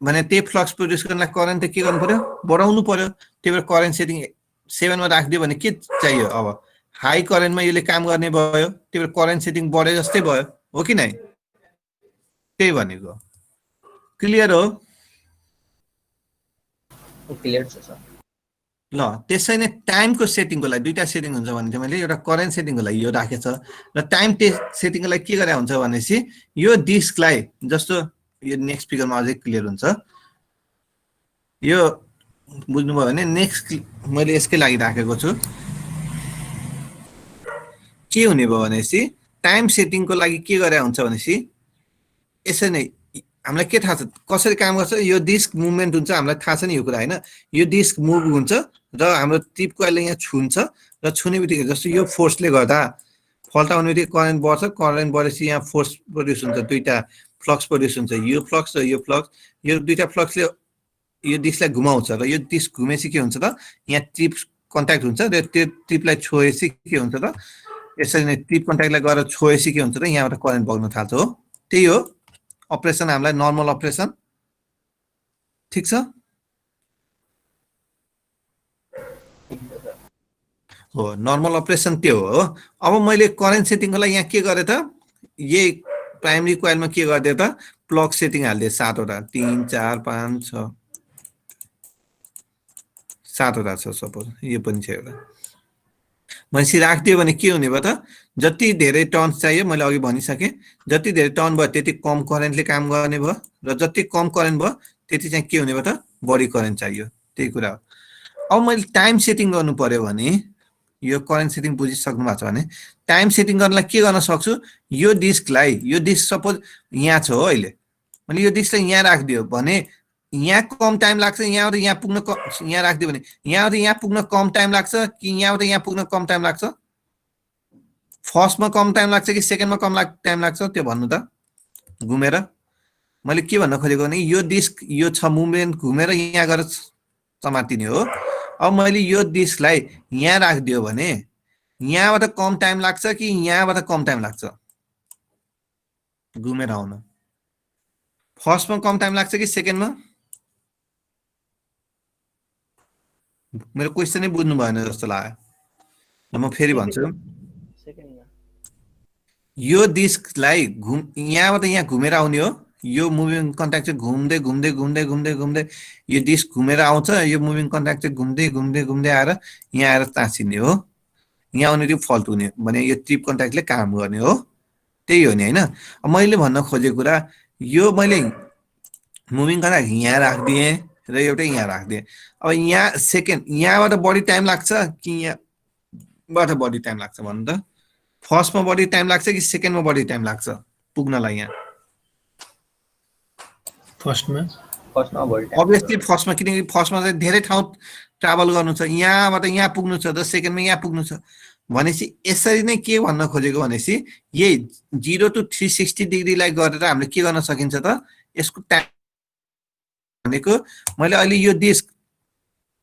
भने त्यही फ्लक्स प्रड्युस गर्नलाई करेन्ट त के गर्नु पर्यो बढाउनु पर्यो त्यही भएर करेन्ट सेटिङ 7 मा राखिदियो भने के चाहियो अब हाई करेन्टमा यसले काम गर्ने भयो त्यही भएर करेन्ट सेटिङ बढे जस्तै भयो हो कि नै त्यही भनेको क्लियर हो क्लियर छ सर ल त्यसै नै टाइमको सेटिङको लागि दुईटा सेटिङ हुन्छ भने चाहिँ मैले एउटा करेन्ट सेटिङको लागि यो राखेछ र टाइम सेटिङको लागि के गरे हुन्छ भनेपछि यो डिस्कलाई जस्तो यो नेक्स्ट फिगरमा अझै क्लियर हुन्छ यो बुझ्नुभयो भने नेक्स्ट मैले यसकै लागि राखेको छु के हुने भयो भनेपछि टाइम सेटिङको लागि के गरे हुन्छ भनेपछि यसै नै हामीलाई के थाहा छ कसरी काम गर्छ यो डिस्क मुभमेन्ट हुन्छ हामीलाई थाहा छ नि यो कुरा हैन यो डिस्क मुभ हुन्छ र हाम्रो टिप कोइलले यहाँ छुन्छ र छुने बित्तिकै जस्तो यो फोर्सले गर्दा फल्ट आउने बित्तिकै करेन्ट बढ्छ करेन्ट बढेपछि यहाँ फोर्स प्रड्युस हुन्छ दुईटा फ्लक्स प्रड्युस हुन्छ यो फ्लक्स र यो फ्लक्स यो दुईटा फ्लक्सले यो डिस्कलाई घुमाउँछ र यो डिस्क घुमेपछि के हुन्छ त यहाँ टिप कन्ट्याक्ट हुन्छ र त्यो टिपलाई छोएपछि के हुन्छ त यसरी नै टिप कन्ट्याक्टलाई गरेर छोएपछि के हुन्छ त यहाँबाट करेन्ट बग्न थाल्छ हो त्यही हो अपरेसन हामीलाई नर्मल अपरेसन ठीक छ हो नर्मल अपरेसन त्यो हो अब मैले करेन्ट सेटिङको लागि यहाँ के गरेँ त यही प्राइमरी कोइलमा के गरिदिए त प्लग सेटिङ हालिदिए 7वटा 3 4 5 6 7वटा छ सपोज यो पनि छ एउटा भनेपछि राखिदियो भने के हुने भयो त जति धेरै टर्न चाहियो मैले अघि भनिसकेँ जति धेरै टर्न भयो त्यति कम करेन्टले काम गर्ने भयो र जति कम करेन्ट भयो त्यति चाहिँ के हुने भयो त बढी करेन्ट चाहियो त्यही कुरा हो अब मैले टाइम सेटिङ गर्नु पर्यो भने यो करेन्ट सेटिङ बुझिसक्नु भएको छ भने टाइम सेटिङ गर्नलाई के गर्न सक्छु यो डिस्कलाई यो डिस्क सपोज यहाँ छ हो अहिले मैले यो डिस्कलाई यहाँ राखिदियो भने यहाँ कम टाइम लाग्छ यहाँबाट यहाँ पुग्न यहाँ राखिदियो भने यहाँबाट यहाँ पुग्न कम टाइम लाग्छ कि यहाँबाट यहाँ पुग्न कम टाइम लाग्छ फर्स्टमा कम टाइम लाग्छ कि सेकेन्डमा कम टाइम लाग्छ त्यो भन्नु त घुमेर मैले के भन्न खोजेको भने यो डिस्क यो छ मुभमेन्ट घुमेर यहाँ गएर समातिने हो अब मैले यो डिस्कलाई यहाँ राखिदियो भने यहाँबाट कम टाइम लाग्छ कि यहाँबाट कम टाइम लाग्छ घुमेर आउन फर्स्टमा कम टाइम लाग्छ कि सेकेन्डमा मेरो क्वेसनै बुझ्नु भएन जस्तो लाग्यो म फेरि भन्छु यो डिस्कलाई यहाँबाट यहाँ घुमेर आउने हो यो मुभिङ कन्ट्याक्ट चाहिँ घुम्दै घुम्दै घुम्दै घुम्दै घुम्दै यो डिस्क घुमेर आउँछ यो मुभिङ कन्ट्याक्ट चाहिँ घुम्दै घुम्दै घुम्दै आएर यहाँ आएर तासिने हो यहाँ आउने त्यो फल्ट हुने भने यो ट्रिप कन्ट्याक्टले काम गर्ने हो त्यही हो नि होइन मैले भन्न खोजेको कुरा यो मैले मुभिङ कन्ट्याक्ट यहाँ राखिदिएँ र एउटै यहाँ राखिदिएँ अब यहाँ सेकेन्ड यहाँबाट बढी टाइम लाग्छ कि यहाँबाट बढी टाइम लाग्छ भन्नु त फर्स्टमा बढी टाइम लाग्छ कि सेकेन्डमा बढी टाइम लाग्छ पुग्नलाई यहाँ फर्स्टमा अभियसली फर्स्टमा किनकि फर्स्टमा चाहिँ धेरै ठाउँ ट्राभल गर्नु छ यहाँबाट यहाँ पुग्नु छ र सेकेन्डमा यहाँ पुग्नु छ भनेपछि यसरी नै के भन्न खोजेको भनेपछि यही 0 to 360 डिग्रीलाई गरेर हामीले के गर्न सकिन्छ त यसको टाइम भनेको मैले अहिले यो डिस्क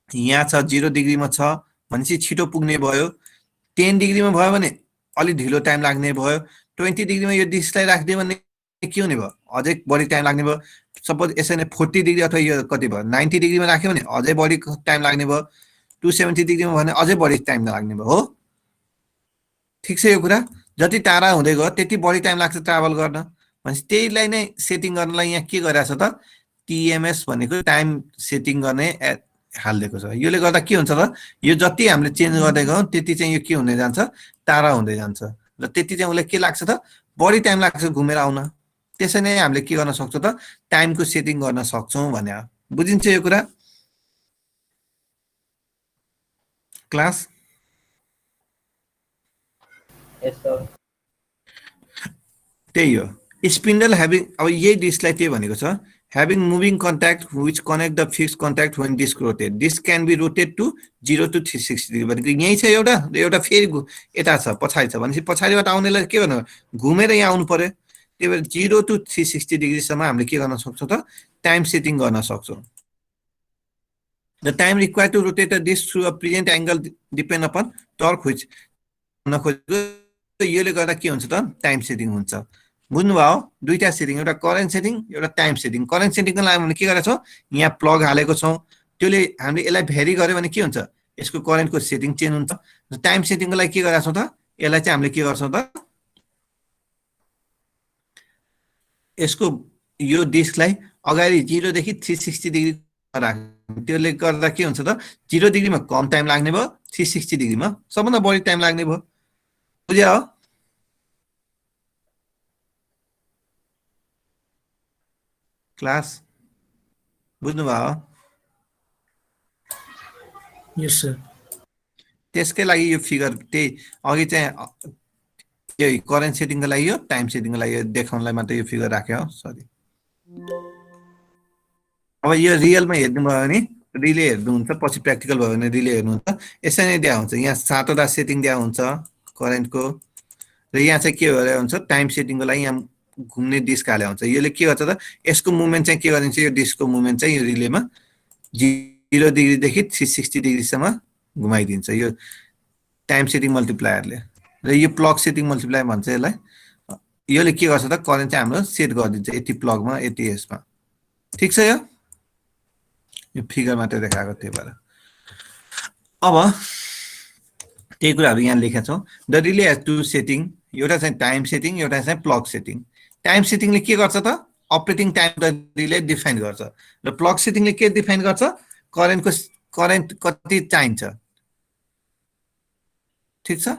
यहाँ छ 0 डिग्रीमा छ भनेपछि छिटो पुग्ने भयो 10 डिग्रीमा भयो भने अलि ढिलो टाइम लाग्ने भयो 20 डिग्रीमा यो डिस्कलाई राख्दियो भने के हुने भयो अझै बढी टाइम लाग्ने भयो सपोज यसै नै 40 डिग्री अथवा यो कति भयो 90 डिग्रीमा राख्यो भने अझै बढी टाइम लाग्ने भयो 270 डिग्रीमा भने अझै बढी टाइम लाग्ने भयो हो ठिक छ यो कुरा जति टाढा हुँदै गयो त्यति बढी टाइम लाग्छ ट्राभल गर्न भनेपछि त्यहीलाई नै सेटिङ गर्नलाई यहाँ के गरिरहेछ त टिएमएस भनेको टाइम सेटिङ गर्ने हालिदिएको छ यसले गर्दा के हुन्छ त यो जति हामीले चेन्ज गर्दै गयौँ त्यति चाहिँ यो के हुँदै जान्छ टाढा हुँदै जान्छ र त्यति चाहिँ उसलाई के लाग्छ त बढी टाइम लाग्छ घुमेर आउन त्यसै नै हामीले के गर्न सक्छौँ त टाइमको सेटिङ गर्न सक्छौँ भने बुझिन्छ यो कुरा क्लास त्यही हो स्पिन्डल ह्याभिङ अब यही डिस्कलाई त्यही भनेको छ having moving contact which connect the fixed contact when disk rotate. This can be rotated to 0 to 360 degree. भनेको यही छ एउटा फेरि यता छ पछाडि छ भनेपछि पछाडिबाट आउनेलाई के गर्नु घुमेर यहाँ आउनु पर्यो त्यही भएर 0 to 360 डिग्री सम्म हामीले के गर्न सक्छौँ त टाइम सेटिङ गर्न सक्छौँ The time required to rotate a disk through a present angle depend upon torque which यसले गर्दा के हुन्छ त टाइम सेटिङ हुन्छ बुझ्नुभयो दुईटा सेटिङ एउटा करेन्ट सेटिङ एउटा टाइम सेटिङ करेन्ट सेटिङको लागि हामीले के गरेका छौँ यहाँ प्लग हालेको छौँ त्यसले हामीले यसलाई भेरी गर्यो भने के हुन्छ यसको करेन्टको सेटिङ चेन्ज हुन्छ र टाइम सेटिङको लागि के गरेका छौँ त यसलाई चाहिँ हामीले के गर्छौँ त यसको यो डिस्कलाई अगाडि 0 देखि 360 डिग्री राख्नु त्यसले गर्दा के हुन्छ त 0 डिग्रीमा कम टाइम लाग्ने भयो 360 डिग्रीमा सबभन्दा बढी टाइम लाग्ने भयो बुझ्यो क्लास बुझ्नुभयो यस सर त्यसकै लागि यो फिगर त्यही अघि चाहिँ यही करेन्ट सेटिङको लागि यो टाइम सेटिङको लागि देखाउनलाई मात्र यो फिगर राख्यो सरी अब यो रियलमा हेर्नुभयो भने रिले हेर्नुहुन्छ पछि प्र्याक्टिकल भयो भने रिले हेर्नुहुन्छ यसै नै दिया हुन्छ यहाँ 7वटा सेटिङ दिया हुन्छ करेन्टको र यहाँ चाहिँ के भएर हुन्छ टाइम सेटिङको लागि यहाँ घुम्ने डिस्क हाले हुन्छ यसले के गर्छ त यसको मुभमेन्ट चाहिँ के गरिन्छ यो डिस्कको मुभमेन्ट चाहिँ यो रिलेमा 0 डिग्रीदेखि 360 डिग्रीसम्म घुमाइदिन्छ यो टाइम सेटिङ मल्टिप्लायरले र यो प्लग सेटिङ मल्टिप्लायर भन्छ यसलाई यसले के गर्छ त करेन्ट चाहिँ हाम्रो सेट गरिदिन्छ यति प्लगमा यति यसमा ठिक छ यो फिगर मात्र देखाएको त्यही भएर अब त्यही कुराहरू यहाँ लेखेका छौँ the relay has to setting एउटा चाहिँ टाइम सेटिङ एउटा चाहिँ प्लग सेटिङ टाइम सेटिङले के गर्छ त operating time the relay define गर्छ र प्लग सेटिङले के डिफाइन गर्छ करेन्ट कति चाहिन्छ ठिक छ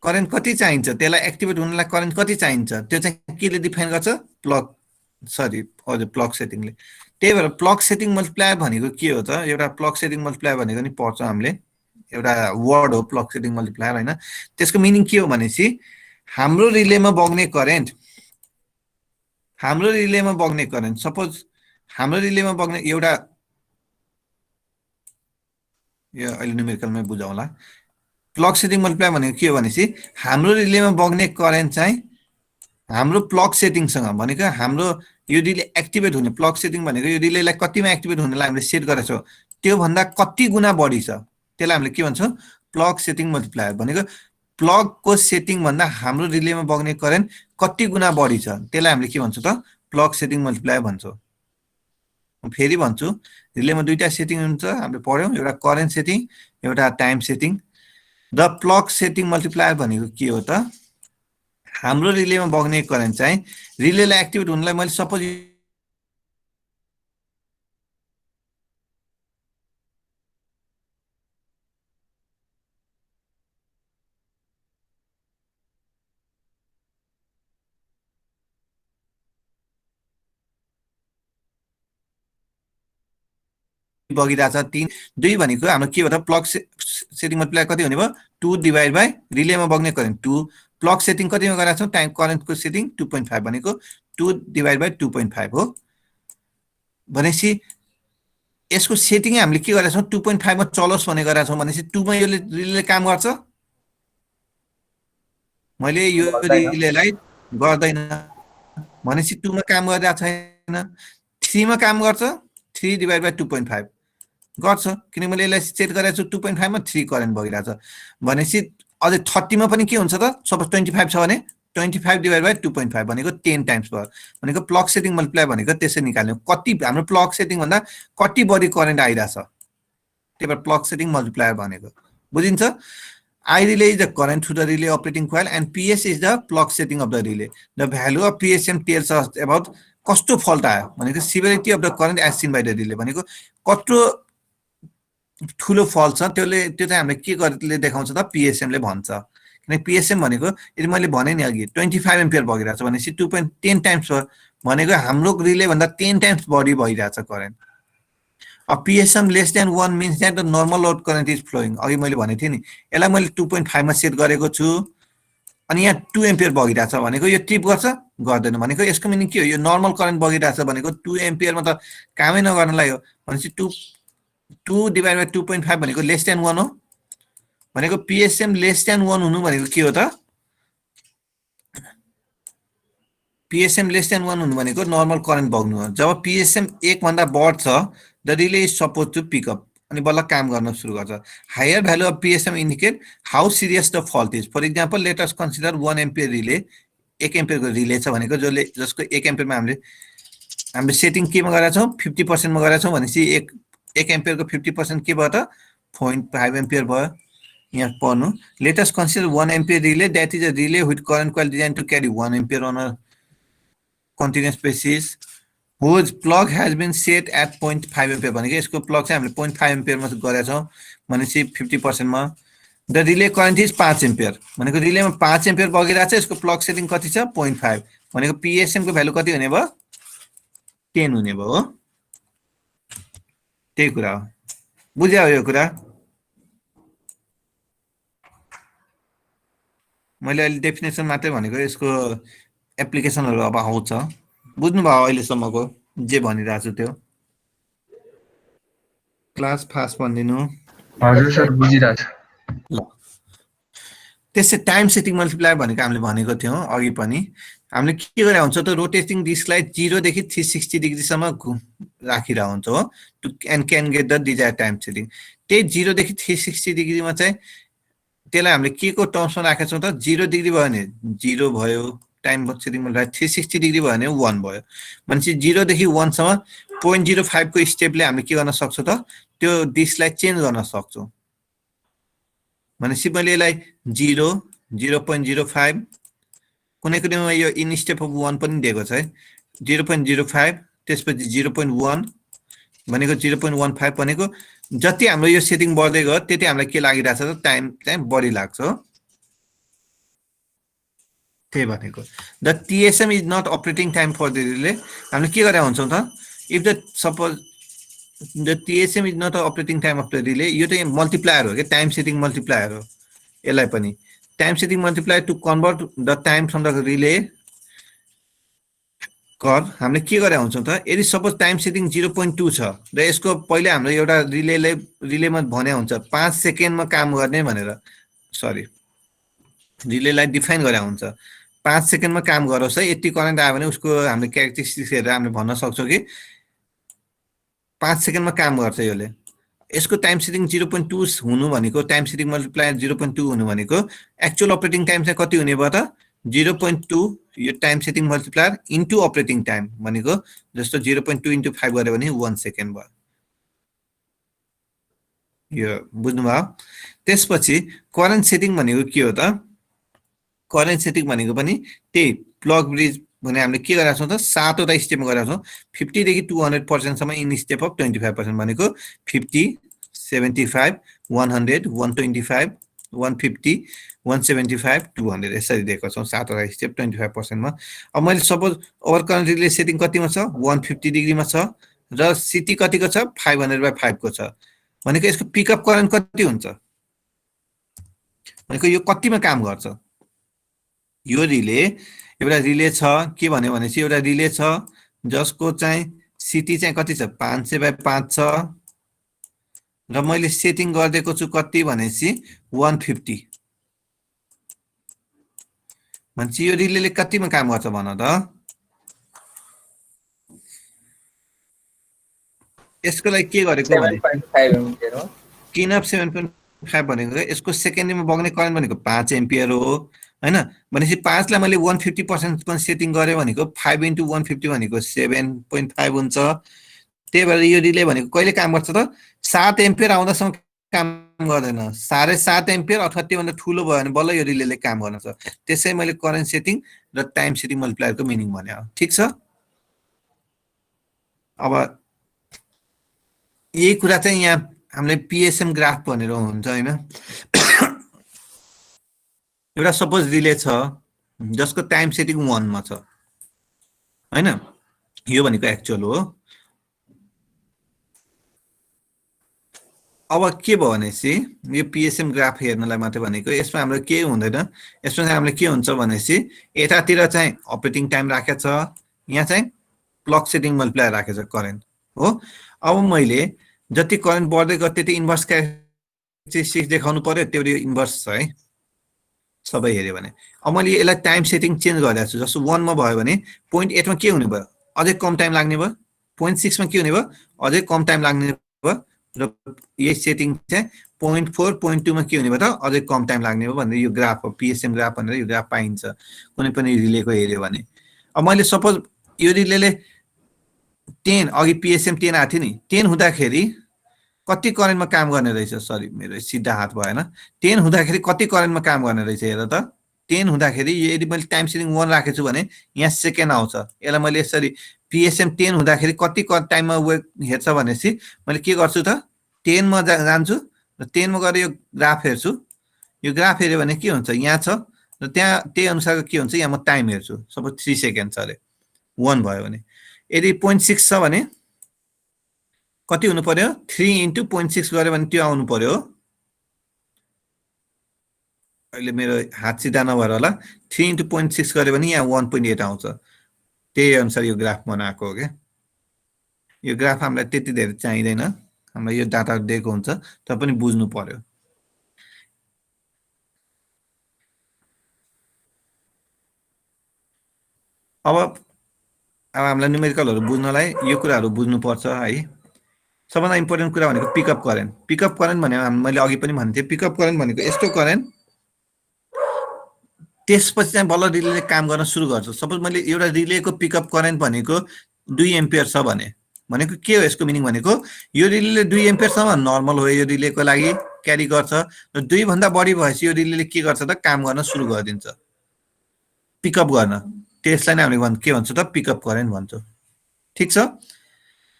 करेन्ट कति चाहिन्छ त्यसलाई एक्टिभेट हुनलाई करेन्ट कति चाहिन्छ त्यो चाहिँ केले डिफाइन गर्छ प्लग सेटिङले त्यही भएर प्लग सेटिङ मल्टिप्लायर भनेको के हो त एउटा प्लग सेटिङ मल्टिप्लायर भनेको नि पढ्छौँ हामीले एउटा वर्ड हो प्लग सेटिङ मल्टिप्लायर हैन त्यसको मिनिङ के हो भनेपछि हाम्रो रिलेमा बग्ने करेन्ट सपोज हाम्रो रिलेमा बग्ने एउटा यो अहिले न्युमेरिकलमै बुझाउँला प्लग सेटिङ मल्टिप्लायर भनेको के हो भनेपछि हाम्रो रिलेमा बग्ने करेन्ट चाहिँ हाम्रो प्लग सेटिङसँग भनेको हाम्रो यो रिले एक्टिभेट हुने प्लग सेटिङ भनेको यो रिलेलाई कतिमा एक्टिभेट हुनेलाई हामीले सेट गरेका छौं त्यो भन्दा कति गुना बढी छ त्यसलाई हामीले के भन्छौं प्लग सेटिङ मल्टिप्लायर भनेको प्लग को सेटिङ भन्दा हाम्रो रिलेमा बग्ने करेन्ट कति गुना बढी छ त्यसलाई हामीले के भन्छौं त प्लग सेटिङ मल्टिप्लायर भन्छौं फेरि भन्छु रिलेमा दुईटा सेटिङ हुन्छ हामीले पढ्यौं एउटा करेन्ट सेटिङ एउटा time setting the plug setting multiplier भनेको के हो त हाम्रो रिलेमा बग्ने करेन्ट चाहिँ रिलेलाई एक्टिभेट हुनलाई मैले सपोज बगिरहेछ 3 2 भनेको हाम्रो के हो त प्लग सेटिङ मल्टिप्लायर कति हुने भयो 2 डिवाइड बाइ रिलेमा बग्ने करेन्ट 2 प्लग सेटिङ कतिमा गरेका छौं टाइम करेन्टको सेटिङ 2.5 भनेको 2 डिवाइड बाइ 2.5 हो भनेपछि यसको सेटिङ हामीले के गरेका छौं 2.5 मा चलोस् भने गरेका छौं भनेपछि 2 मा यो रिलेले काम गर्छ मैले यो रिलेलाई गर्दैन भनेपछि 2 मा काम गरिरहेको छैन 3 मा काम गर्छ 3 डिवाइड बाइ 2.5 गर्छ किन मैले यसलाई सेट गरेको छु 2.5 मा 3 करेन्ट बगिरहेछ भनेपछि अझै 30 मा पनि के हुन्छ त सपोज 25 छ भने 25 डिवाइड बाइ 2.5 भनेको 10 टाइम्स भयो भनेको प्लग सेटिङ मल्टिप्लायर भनेको त्यसै निकाल्नु कति हाम्रो प्लग सेटिङ भन्दा कति बढी करेन्ट आइराछ त्यही भएर प्लग सेटिङ मल्टिप्लायर भनेको बुझिन्छ I relay is the current through the relay operating coil and PS is the plug setting of the relay. The value of PSM tells us about कस्तो फल्ट आयो भनेको severity of the current as seen by the relay भनेको कत्रो ठुलो फल्ट छ त्यो चाहिँ हामीले के गरेले देखाउँछ त PSM ले भन्छ किन PSM भनेको यदि मैले भने नि अघि 25 एम्पियर बगिरहेछ भनेपछि 2.10 टाइम्स हो भनेको हाम्रो रिले भन्दा 10 टाइम्स बढी भइरहेछ current A PSM less than 1 means that the normal load current is flowing. अघि मैले भने थिए नि यसलाई मैले 2.5 मा सेट गरेको छु अनि यहाँ 2 एम्पियर बगिरहेछ भनेको यो ट्रिप गर्छ गर्दैन भनेको यसको मिनिङ के हो यो नर्मल करेन्ट बगिरहेछ भनेको 2 एम्पियर मा त कामै नगर्नलाई हो भनेपछि 2 डिवाइड बाइ 2.5 भनेको लेस देन 1 हो भनेको PSM लेस देन 1 हुनु भनेको के हो त PSM लेस देन 1 हुनु भनेको नर्मल करेन्ट बग्नु हो जब PSM 1 भन्दा बढ्छ the relay is supposed to pick up अनि बल्ल काम गर्न सुरु गर्छ higher value of PSM indicate how serious the fault is for example let us consider 1 ampere relay 1 ampere को रिले छ भनेको जसको 1 एम्पियर मा हामीले सेटिङ केमा गरेका छौं 50% मा गरेका छौं भनेपछि 1 एम्पियर को 50% के भयो त 0.5 एम्पियर भयो यहाँ पढ्नु let us consider 1 ampere relay that is a relay with current coil designed to carry 1 ampere on a continuous basis whose plug has been set at 0.5 ampere भनेको यसको प्लग चाहिँ हामीले 0.5 एम्पियर मा गरेका छौं भनेपछि 50% मा the relay current is 5 ampere भनेको रिलेमा 5 एम्पियर बगिरहेछ यसको प्लग सेटिङ कति छ 0.5 भनेको PSM को भ्यालु कति हुने भयो 10 हुने भयो हो त्यही कुरा हो बुझ्यौ यो कुरा मैले अहिले डेफिनेसन मात्रै भनेको यसको एप्लिकेसनहरु अब आउँछ बुझ्नु भयो अहिले सम्मको जे भनिरा छु त्यो क्लास फास्ट भनिदिनु हजुर सर बुझिरा छ ल त्यसै टाइम सेटिङ मल्टिप्लायर भनेको हामीले भनेको थियौ अघि पनि हामीले के गरे हुन्छ त रोटेटिङ डिस्कलाई 0 देखि 360 डिग्री सम्म राखिरा हुन्छ हो to can get the desire time setting त्यही 0 देखि 360 डिग्री मा चाहिँ त्यसलाई हामीले के को टर्म्समा राखेका छौं त 0 डिग्री भयो भने 0 भयो टाइम सेटिङ मल्टिप्लायर 360 डिग्री भयो भने 1 भयो भनेपछि 0 देखि 1 सम्म 0.05 को स्टेपले हामीले के गर्न सक्छौं त त्यो डिस्कलाई चेन्ज गर्न सक्छौं भनेपछि मैले यसलाई 0 0.05 कुनै कुनैमा यो इन स्टेप अफ 1 पनि दिएको छ है 0.05 त्यसपछि 0.1 भनेको 0.15 भनेको जति हाम्रो यो सेटिङ बढ्दै गयो त्यति हामीलाई के लागिरहेछ त टाइम चाहिँ बढी लाग्छ त्यही भनेको the TSM is not operating time for the relay हामीले के गरे हुन्छौं त if the suppose the TSM is not operating time of the relay, यो चाहिँ मल्टिप्लायर हो कि टाइम सेटिङ मल्टिप्लायर हो। यसलाई पनि time setting multiplier to convert the time from the relay कर हामीले के गरे हुन्छौँ त, यदि सपोज टाइम सेटिङ 0.2 छ र यसको पहिले हाम्रो एउटा रिलेमा भने हुन्छ 5 सेकेन्डमा काम गर्ने भनेर, सरी रिलेलाई डिफाइन गरे हुन्छ 5 सेकेन्डमा काम गरोस् है, यति करेन्ट आयो भने उसको हामीले क्यारेक्टरिस्टिक्स हेरेर हामीले भन्न सक्छौँ कि 5 सेकेन्डमा काम गर्छ यसले। यसको टाइम सेटिङ 0.2 हुनु भनेको टाइम सेटिङ मल्टिप्लायर 0.2 हुनु भनेको एक्चुअल अपरेटिङ टाइम चाहिँ कति हुने भयो त 0.2 यो time setting multiplier into operating time भनेको जस्तो 0.2 इन्टु 5 गरे भने 1 सेकेन्ड भयो। यो बुझ्नुभयो। त्यसपछि करेन्ट सेटिङ भनेको के हो त, करेन्ट सेटिङ भनेको पनि त्यही प्लग ब्रिज भने हामीले के गरेका छौँ त 7 वटा स्टेपमा गरेका छौँ। 50 देखि 200% सम्म इन स्टेप अफ 25% भनेको 50 75 100 125 150 175 200 यसरी दिएको छौँ 7 वटा स्टेप 25% मा। अब मैले suppose over current relay setting कतिमा छ 150 डिग्रीमा छ र सिटी कतिको छ 500/5 को छ भनेको यसको पिकअप करेन्ट कति हुन्छ भनेको यो कतिमा काम गर्छ। यो रिले एउटा रिले छ के भन्यो भनेपछि एउटा रिले छ जसको चाहिँ सिटी चाहिँ कति छ 500/5 छ र मैले सेटिङ गरिदिएको छु कति भनेपछि 150 भन्छ। यो रिलेले कतिमा काम गर्छ भन त, यसको लागि के गरेको भने 7.5 एम्पियर हो। किन 7.5 भनेको यसको सेकेन्डमा बग्ने करेन्ट भनेको 5 एम्पियर हो हैन। भनेपछि 5 लाई मैले 150% पनि सेटिङ गरे भनेको 5 * 150 भनेको 7.5 हुन्छ। त्यही भएर यो रिले भनेको कहिले काम गर्छ त 7 एम्पियर आउँदासम्म काम गर्दैन, 7.5 एम्पियर अथवा त्योभन्दा ठुलो भयो भने बल्ल यो रिलेले काम गर्न सक्छ। त्यसै मैले करेन्ट सेटिङ र टाइम सेटिङ मल्टिप्लायरको मिनिङ भने हो। ठीक छ। अब यही कुरा चाहिँ यहाँ हामीले पीएसएम ग्राफ भनेर हुन्छ हैन। एउटा सपोज रिले छ जसको टाइम सेटिङ 1 मा छ हैन, यो भनेको एक्चुअल हो। अब के भयो भनेपछि यो पीएसएम ग्राफ हेर्नलाई मात्रै भनेको यसमा हाम्रो के हुँदैन, यसमा चाहिँ हामीले के हुन्छ भनेपछि यतातिर चाहिँ अपरेटिङ टाइम राखेको छ, यहाँ चाहिँ प्लग सेटिङ मल्टिप्लायर राखेको छ करेन्ट हो। अब मैले जति करेन्ट बढ्दै गयो त्यति इन्भर्स क्यारेक्टरिस्टिक्स देखाउनु पर्यो, त्यो इन्भर्स छ है सबै हेर्यो भने। अब मैले यसलाई टाइम सेटिङ चेन्ज गरिरहेको छु जस्तो 1 मा भयो भने 0.8 मा के हुने भयो अझै कम टाइम लाग्ने भयो, 0.6 मा के हुने भयो अझै कम टाइम लाग्ने भयो र यही सेटिङ चाहिँ 0.4 0.2 मा के हुने भयो त अझै कम टाइम लाग्ने भयो भनेर यो ग्राफ हो पीएसएम ग्राफ भनेर यो ग्राफ पाइन्छ कुनै पनि रिलेको हेर्यो भने। अब मैले सपोज यो रिलेले 10 अघि पीएसएम 10 आथ्यो नि 10 हुँदाखेरि कति करेन्टमा काम गर्ने रहेछ, सरी मेरो सिधा हात भएन, 10 हुँदाखेरि कति करेन्टमा काम गर्ने रहेछ हेर त। 10 हुँदाखेरि यदि मैले टाइम सेटिङ 1 राखेछु भने यहाँ सेकेन्ड आउँछ, यसलाई मैले यसरी पीएसएम 10 हुँदाखेरि कति टाइममा हेर्छ भनेपछि मैले के गर्छु त 10 मा जान्छु र 10 मा गएर यो ग्राफ हेर्छु। यो ग्राफ हेर्यो भने के हुन्छ यहाँ छ र त्यहाँ त्यही अनुसारको के हुन्छ यहाँ म टाइम हेर्छु। सपोज 3 सेकेन्ड छ अरे 1 भयो भने, यदि 0.6 छ भने कति हुनु पर्यो 3 * 0.6 गरे भने त्यो आउनु पर्यो। अहिले मेरो हात सिधा नभएर होला 3 * 0.6 गरे भने यहाँ 1.8 आउँछ। त्यही अनुसार यो ग्राफ बनाएको हो के। यो ग्राफ हामीलाई त्यति धेरै चाहिँदैन, हामीलाई यो डाटा दिएको हुन्छ तर पनि बुझ्नु पर्यो। अब हामीलाई न्युमेरिकलहरु बुझ्नलाई यो कुराहरु बुझ्नु पर्छ है। सबभन्दा इम्पोर्टेन्ट कुरा भनेको पिकअप करेन्ट। पिकअप करेन्ट भनेको मैले अघि पनि भन्थे पिकअप करेन्ट भनेको यस्तो करेन्ट त्यसपछि चाहिँ बल्ल रिलेले काम गर्न सुरु गर्छ। सपोज मैले एउटा रिलेको पिकअप करेन्ट भनेको 2 एम्पियर छ भने भनेको के हो यसको मिनिङ भनेको यो रिलेले 2 एम्पियर सम्म नर्मल हो यो रिलेको लागि क्यारी गर्छ र 2 भन्दा बढी भएपछि यो रिलेले के गर्छ त काम गर्न सुरु गरिदिन्छ पिकअप गर्न। त्यसलाई नै हामीले के भन्छ त पिकअप करेन्ट भन्छौं। ठीक छ।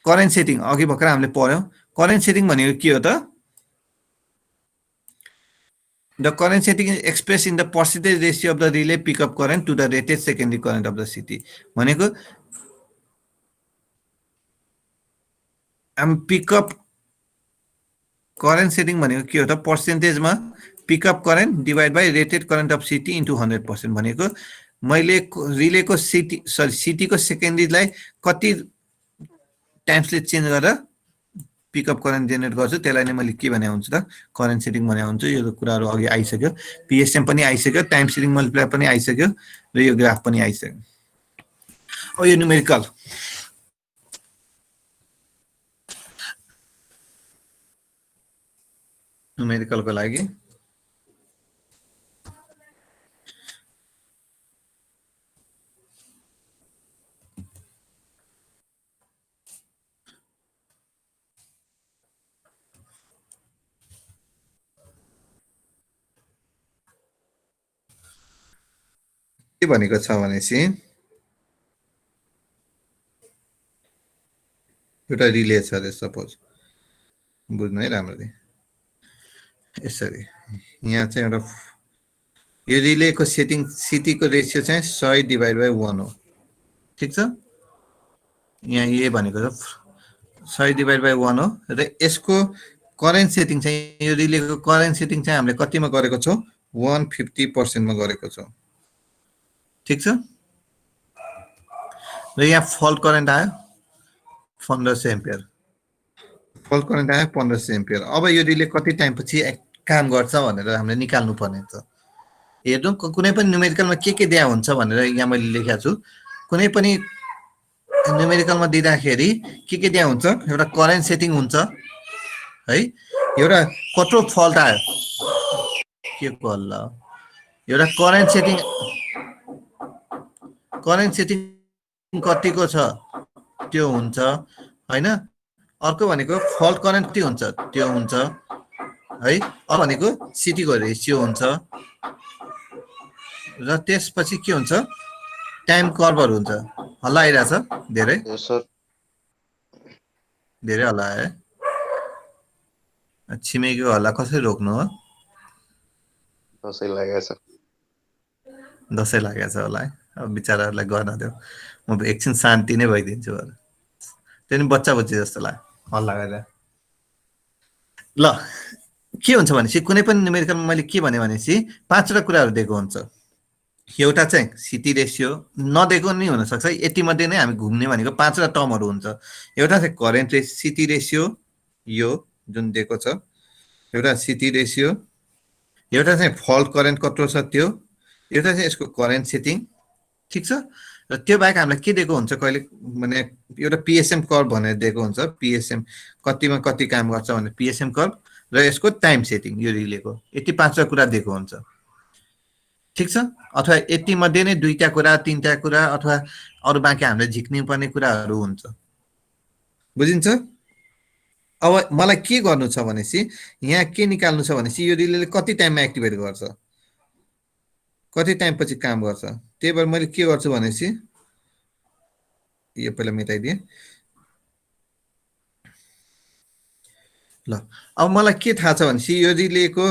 करेन्ट सेटिङ अघि भर्खर हामीले पढ्यौं। करेन्ट सेटिङ भनेको के हो त The current setting is expressed in the percentage ratio of the relay pickup current to the rated secondary current of the city. भनेको हामी पिकअप करेन्ट सेटिङ भनेको के हो त पर्सेन्टेजमा pickup current divide by rated current of CT into 100% भनेको मैले रिलेको सिटीको सेकेन्डरीलाई कति टाइम्सले चेन्ज गरेर पिकअप करेन्ट जेनेरेट गर्छु त्यसलाई नै मैले के भने हुन्छु त करेन्ट सेटिङ भने हुन्छु यो कुराहरु अघि आइसक्यो पीएसएम पनि आइसक्यो टाइम सिरिङ मल्टिप्लायर पनि आइसक्यो र यो ग्राफ पनि आइसक्यो अब यो न्युमेरिकलको लागि के भनेको छ भनेपछि एउटा रिले छ रे सपोज बुझ्नु है राम्ररी यसरी यहाँ चाहिँ एउटा यो रिलेको सेटिङ सिटीको रेशियो चाहिँ 100 डिभाइड बाइ 1 हो ठीक छ यहाँ ए भनेको छ 100 डिभाइड बाइ 1 हो र यसको करेन्ट सेटिङ चाहिँ यो रिलेको करेन्ट सेटिङ चाहिँ हामीले कतिमा गरेको छौं 150% मा गरेको छौं ठीक छ र यहाँ फल्ट करेन्ट आयो 1500 एम्पियर फल्ट करेन्ट आयो 1500 एम्पियर अब यो रिले कति टाइम पछि काम गर्छ भनेर हामीले निकाल्नु पर्ने छ हेर्नु कुनै पनि न्युमेरिकलमा के दिया हुन्छ भनेर यहाँ मैले लेखेको छु कुनै पनि न्युमेरिकलमा दिँदाखेरि के दिया हुन्छ एउटा करेन्ट सेटिङ हुन्छ है एउटा कत्रो फल्ट आयो के कल एउटा करेन्ट सेटिङ कतिको छ त्यो हुन्छ हैन अर्को भनेको फल्ट करेन्ट कति हुन्छ त्यो हुन्छ है अब भनेको सिटीको रेशियो हुन्छ र त्यसपछि के हुन्छ टाइम कर्भहरु हुन्छ हल्ला आइराछ धेरै सर धेरै हल्ला आयो छिमेकीको हल्ला कसरी रोक्नु हो दसैँ लागेको छ दसैँ लागेको छ होला है अब बिचाराहरुलाई गर्न देऊ म एकछिन शान्ति नै भइदिन्छु होला त्यो नि बच्चा बच्ची जस्तो लाग्यो हल्ला गरेर ल के हुन्छ भनेपछि कुनै पनि न्युमेरिकलमा मैले के भने भनेपछि पाँचवटा कुराहरु दिएको हुन्छ एउटा चाहिँ सिटी रेशियो नदिएको नि हुन सक्छ यति मध्ये नै हामी घुम्ने भनेको पाँचवटा टर्महरु हुन्छ एउटा चाहिँ करेन्ट सिटी रेशियो यो जुन दिएको छ एउटा सिटी रेशियो एउटा चाहिँ फल्ट करेन्ट कत्रो छ त्यो एउटा चाहिँ यसको करेन्ट सेटिङ ठीक छ र त्यो बाहेक हामीलाई के दिएको हुन्छ कहिले माने एउटा पीएसएम कर्भ भनेर दिएको हुन्छ पीएसएम कतिमा कति काम गर्छ भने पीएसएम कर्भ र यसको टाइम सेटिङ यो रिलेको यति पाँचवटा कुरा दिएको हुन्छ ठीक छ अथवा यति मध्ये नै दुईटा कुरा तीनटा कुरा अथवा अरु बाँकी हामीले झिक्नु पर्ने कुराहरु हुन्छ बुझिन्छ अब मलाई के गर्नु छ भनेसी यहाँ के निकाल्नु छ भनेसी यो रिलेले कति टाइममा एक्टिभेट गर्छ कति टाइम पछि काम गर्छ त्यही भएर मैले के गर्छु भनेसी यो पहिला मेटाइदिए ल अब मलाई के थाहा छ भनेसी यो रिलेको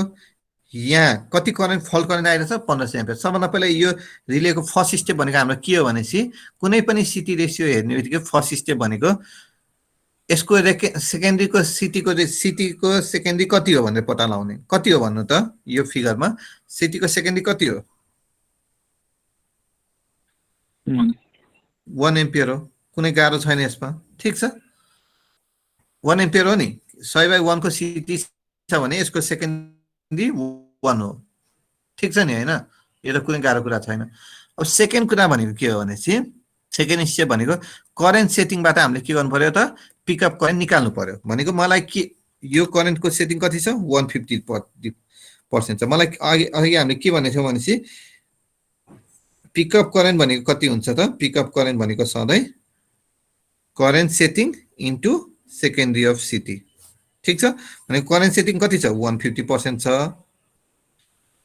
यहाँ कति करेन्ट फल्ट करेन्ट आइरहेछ 1500 एम्पियर सबभन्दा पहिला यो रिलेको फर्स्ट स्टेप भनेको हाम्रो के हो भनेसी कुनै पनि सिटी रेशियो हेर्ने बित्तिकै फर्स्ट स्टेप भनेको यसको सेकेन्डरीको सिटीको सेकेन्डरी कति हो भनेर पत्ता लगाउने कति हो भन्नु त यो फिगरमा सिटीको सेकेन्डरी कति हो 1 एम्पियर हो कुनै गाह्रो छैन यसमा ठीक छ 1 एम्पियर हो नि 100/1 को सिटी छ भने यसको सेकेन्डरी 1 हो ठीक छ नि हैन यो त कुनै गाह्रो कुरा छैन अब सेकेन्ड कुरा भनेको के हो भनेपछि सेकेन्ड स्टेप भनेको करेन्ट सेटिङबाट हामीले के गर्नु पर्यो त पिकअप करेन्ट निकाल्नु पर्यो भनेको मलाई के यो करेन्टको सेटिङ कति छ 150% छ मलाई अघि हामीले के भनेको थियौ भनेपछि पिकअप करेन्ट भनेको कति हुन्छ त पिकअप करेन्ट भनेको सधैं current setting into secondary of city ठीक छ भने करेन्ट सेटिङ कति छ 150% छ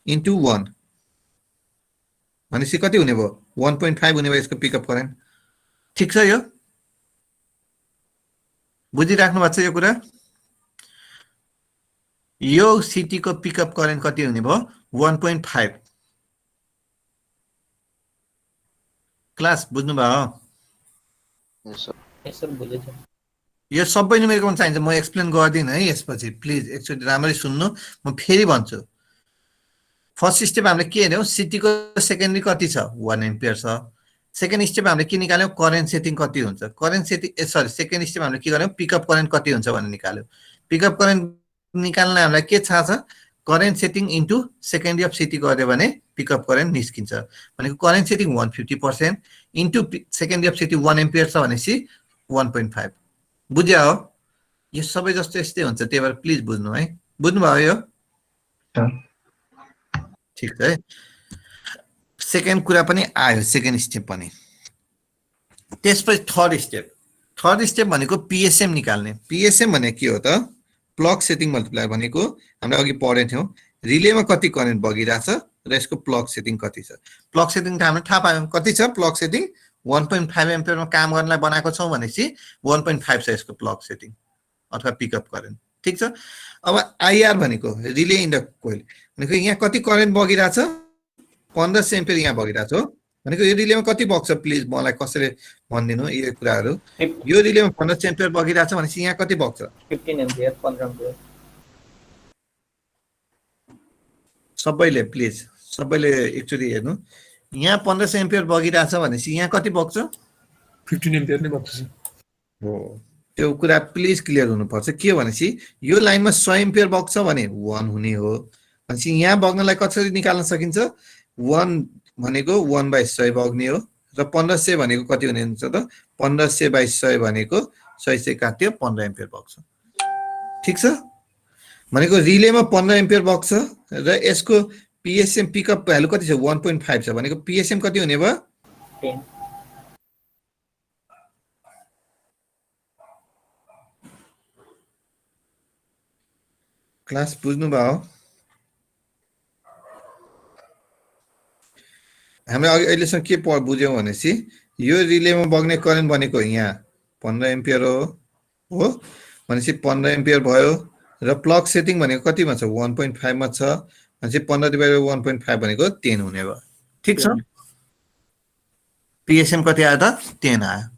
इन्टु 1 भनेपछि कति हुने भयो 1.5 हुने भयो यसको पिकअप करेन्ट ठीक छ यो बुझिराख्नु भएको छ यो कुरा यो सिटी को पिकअप करेन्ट कति हुने भयो 1.5 क्लास बुझ्नु भयो यस सर सर बुझेछ यो सबै न्युमेरिकल चाहिन्छ, म एक्सप्लेन गर्दिनँ है यसपछि, प्लिज एकचोटि राम्ररी सुन्नु। म फेरि भन्छु, फर्स्ट स्टेप हामीले के हेर्यौँ, सिटीको सेकेन्डरी कति छ, 1 एम्पियर छ। सेकेन्ड स्टेप हामीले के निकाल्यौँ, करेन्ट सेटिङ कति हुन्छ, current setting sorry second step हामीले के गर्यौँ, पिकअप करेन्ट कति हुन्छ भनेर निकाल्यौँ। पिकअप करेन्ट निकाल्न हामीलाई के थाहा छ, current setting into secondary of city गर्यो भने पिकअप करेन्ट निस्किन्छ। भनेको current setting 150% into secondary of city 1 ampere छ भनेपछि 1.5। बुझ्या हो, यो सबै जस्तो यस्तै हुन्छ, त्यही भएर प्लिज बुझ्नु है। बुझ्नुभयो यो? ठिक छ है। सेकेन्ड कुरा पनि आयो, सेकेन्ड स्टेप पनि। त्यसपछि थर्ड स्टेप भनेको पिएसएम निकाल्ने। पिएसएम भने के हो त, प्लग सेटिङ मल्टिप्लायर भनेको हामीले अघि पढेको थियौँ, रिलेमा कति करेन्ट बगिरहेछ र यसको प्लग सेटिङ कति छ। प्लग सेटिङ त हामीले थाहा पायौँ कति छ, प्लग सेटिङ 1.5 एम्पियरमा काम गर्नलाई बनाएको छौँ भनेपछि 1.5 छ यसको प्लग सेटिङ अथवा पिकअप करेन्ट। ठिक छ। अब आइआर भनेको रिले इन द कोइल भनेको यहाँ कति करेन्ट बगिरहेछ, 1500 एम्पियर यहाँ बगिरहेछ हो भनेको यो रिलेमा कति बग्छ, प्लिज मलाई कसैले भनिदिनु यो कुराहरू। यो रिलेमा 1500 एम्पियर बगिरहेछ भनेपछि यहाँ कति बग्छ, 15 एम्पियर 15 एम्पियर। सबैले प्लिज सबैले एकचोटि हेर्नु, यहाँ 1500 एम्पियर बगिरहेछ भनेपछि यहाँ कति बग्छ, 15 एम्पियर नै बग्छ हो। त्यो कुरा प्लिज क्लियर हुनुपर्छ। के भनेपछि यो लाइनमा 100 एम्पियर बग्छ भने 1 हुने हो भनेपछि यहाँ बग्नलाई कसरी निकाल्न सकिन्छ, 1 भनेको 1/100 बग्ने हो र 1500 भनेको कति हुने हुन्छ त, 1500/100 भनेको 100 काट्यो 15 एम्पियर बग्छ। ठिक छ। भनेको रिलेमा 15 एम्पियर बग्छ र यसको पिएसएम पिकअप भ्यालु कति छ, 1.5 छ भनेको पिएसएम कति हुने भयो, 10। क्लास बुझ्नुभयो? हामीले अहिलेसम्म के बुझ्यौँ भनेपछि यो रिलेमा बग्ने करेन्ट भनेको यहाँ 15 एम्पियर हो भनेपछि 15 एम्पियर भयो र प्लग सेटिङ भनेको कतिमा छ, 1.5 मा छ भनेपछि 15/1.5 भनेको 10 हुने भयो। ठिक छ। पिएसएम कति आयो त, 10 आयो।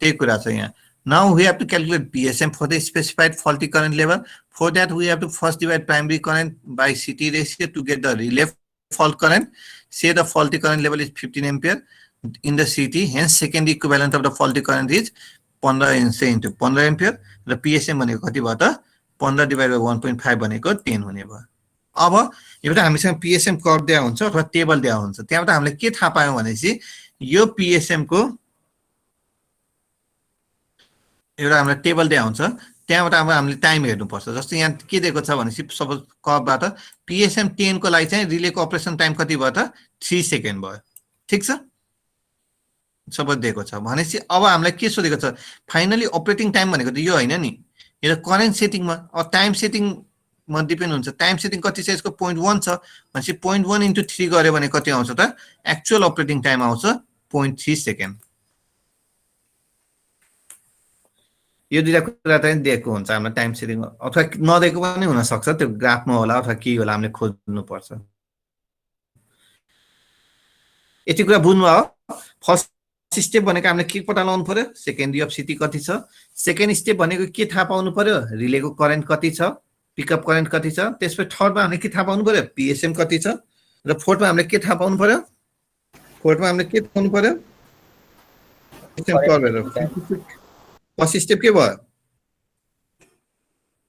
त्यही कुरा छ यहाँ। Now we have to calculate PSM for the specified faulty current level. For that, we have to first divide primary current by CT ratio to get the relay fault current. Say the faulty current level is 15 ampere in the CT. Hence, second equivalent of the faulty current is 15 into 15 ampere. The PSM भनेको कति भयो त, 15 divided by 1.5 भनेको 10 हुने भयो। अब एउटा हामीसँग PSM कर्व दिया हुन्छ अथवा टेबल दिया हुन्छ। त्यहाँबाट हामीले के थाहा पायौँ भनेपछि यो PSM को एउटा हामीलाई टेबल दिया हुन्छ, त्यहाँबाट अब हामीले टाइम हेर्नुपर्छ। जस्तो यहाँ के दिएको छ भनेपछि सपोज कर्वबाट पिएसएम 10 को लागि चाहिँ रिलेको अपरेसन टाइम कति भयो त, 3 सेकेन्ड भयो। ठिक छ, सपोज दिएको छ भनेपछि अब हामीलाई के सोधेको छ, फाइनली अपरेटिङ टाइम भनेको त यो होइन नि, यो करेन्ट सेटिङमा। अब टाइम सेटिङमा डिपेन्ड हुन्छ, टाइम सेटिङ कति छ यसको 0.1 छ भनेपछि 0.1 into 3 गर्यो भने कति आउँछ त, एक्चुअल अपरेटिङ टाइम आउँछ 0.3 सेकेन्ड। यो दुईटा कुरा चाहिँ दिएको हुन्छ हामीलाई टाइम सेटिङ, अथवा नदिएको पनि हुन सक्छ, त्यो ग्राफमा होला अथवा के होला हामीले खोज्नु पर्छ। यति कुरा बुझ्नु भयो। फर्स्ट स्टेप भनेको हामीले के पत्ता लगाउनु पर्यो, सेकेन्डरी अफ सिटी कति छ। सेकेन्ड स्टेप भनेको के थाहा पाउनु पर्यो, रिलेको करेन्ट कति छ, पिकअप करेन्ट कति छ। त्यसपछि थर्डमा हामीले के थाहा पाउनु पर्यो, पिएसएम कति छ। र फोर्थमा हामीले के थाहा पाउनु पर्यो, फोर्थमा हामीले के पाउनु पर्यो, फर्स्ट स्टेप के भयो,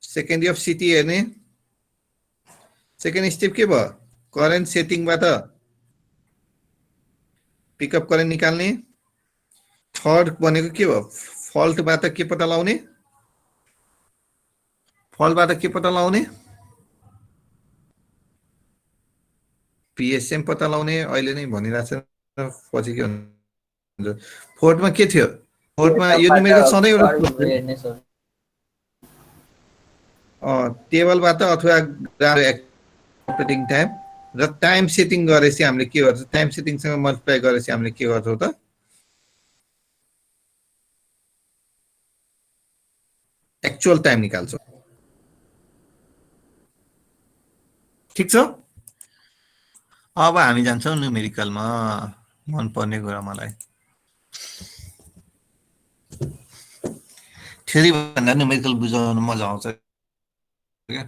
सेकेन्डरी अफ सिटी हेर्ने। सेकेन्ड स्टेप के भयो, करेन्ट सेटिङबाट पिकअप करेन्ट निकाल्ने। थर्ड भनेको के भयो, फल्टबाट के पत्ता लगाउने, फल्टबाट के पत्ता लगाउने, पिएसएम पत्ता लगाउने। अहिले नै भनिरहेछ, पछि के हुन्छ। फोर्थमा के थियो, फोर्थमा यो न्युमेरिकल सधैँ एउटा टेबलबाट अथवा अपरेटिङ टाइम र टाइम सेटिङ गरेपछि हामीले के गर्छ, टाइम सेटिङसँग मल्टिप्लाई गरेपछि हामीले के गर्छौँ त, एक्चुअल टाइम निकाल्छौँ। ठिक छ। अब हामी जान्छौँ न्युमेरिकलमा, मन पर्ने कुरा मलाई थ्योरी भन्दा न्युमेरिकल बुझाउन मजा आउँछ क्या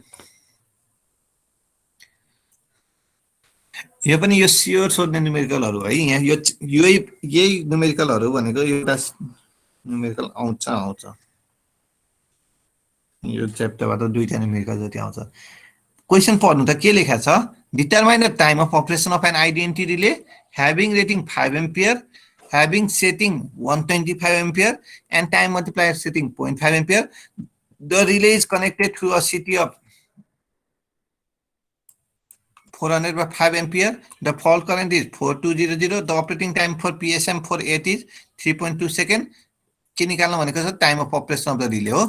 यो पनि यो स्योर सोध्ने न्युमेरिकलहरु है यहाँ यही न्युमेरिकलहरु भनेको एउटा न्युमेरिकल आउँछ यो च्याप्टरबाट दुईटा न्युमेरिकल जति आउँछ क्वेशन पढ्नु त के लेखा छ determine the time of operation of an identity relay having rating 5 ampere having setting 125 ampere and time multiplier setting 0.5 ampere. The relay is connected through a CT of 400 by 5 ampere. The fault current is 4200. The operating time for PSM 48 is 3.2 second. के निकाल्न भनेको छ time of operation of the relay हो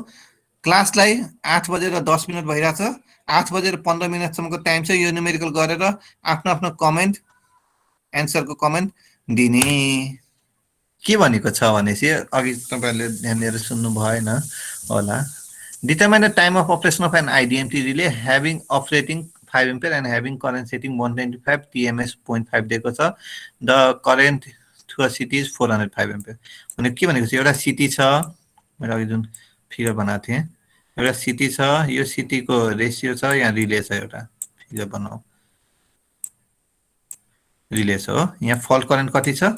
क्लासलाई 8 बजेर 10 मिनेट भइराछ 8 बजेर 15 मिनेट सम्मको टाइम छ यो न्युमेरिकल गरेर आफ्नो आफ्नो कमेन्ट एन्सरको कमेन्ट दिने के भनेको छ भनेसी अघि तपाईहरुले ध्यान दिएर सुन्नु भएन होला determine the time of operation of an identity relay having operating 5 ampere and having current setting 125 TMS 0.5 दिएको छ the current through a CT is 405 ampere भने के भनेको छ एउटा सिटी छ मैले अघि जुन फिगर बनाएको थिएँ एउटा सिटी छ यो सिटी को रेशियो छ यहाँ रिले छ एउटा फिगर बनाऊ रिले छ हो यहाँ फल्ट करेन्ट कति छ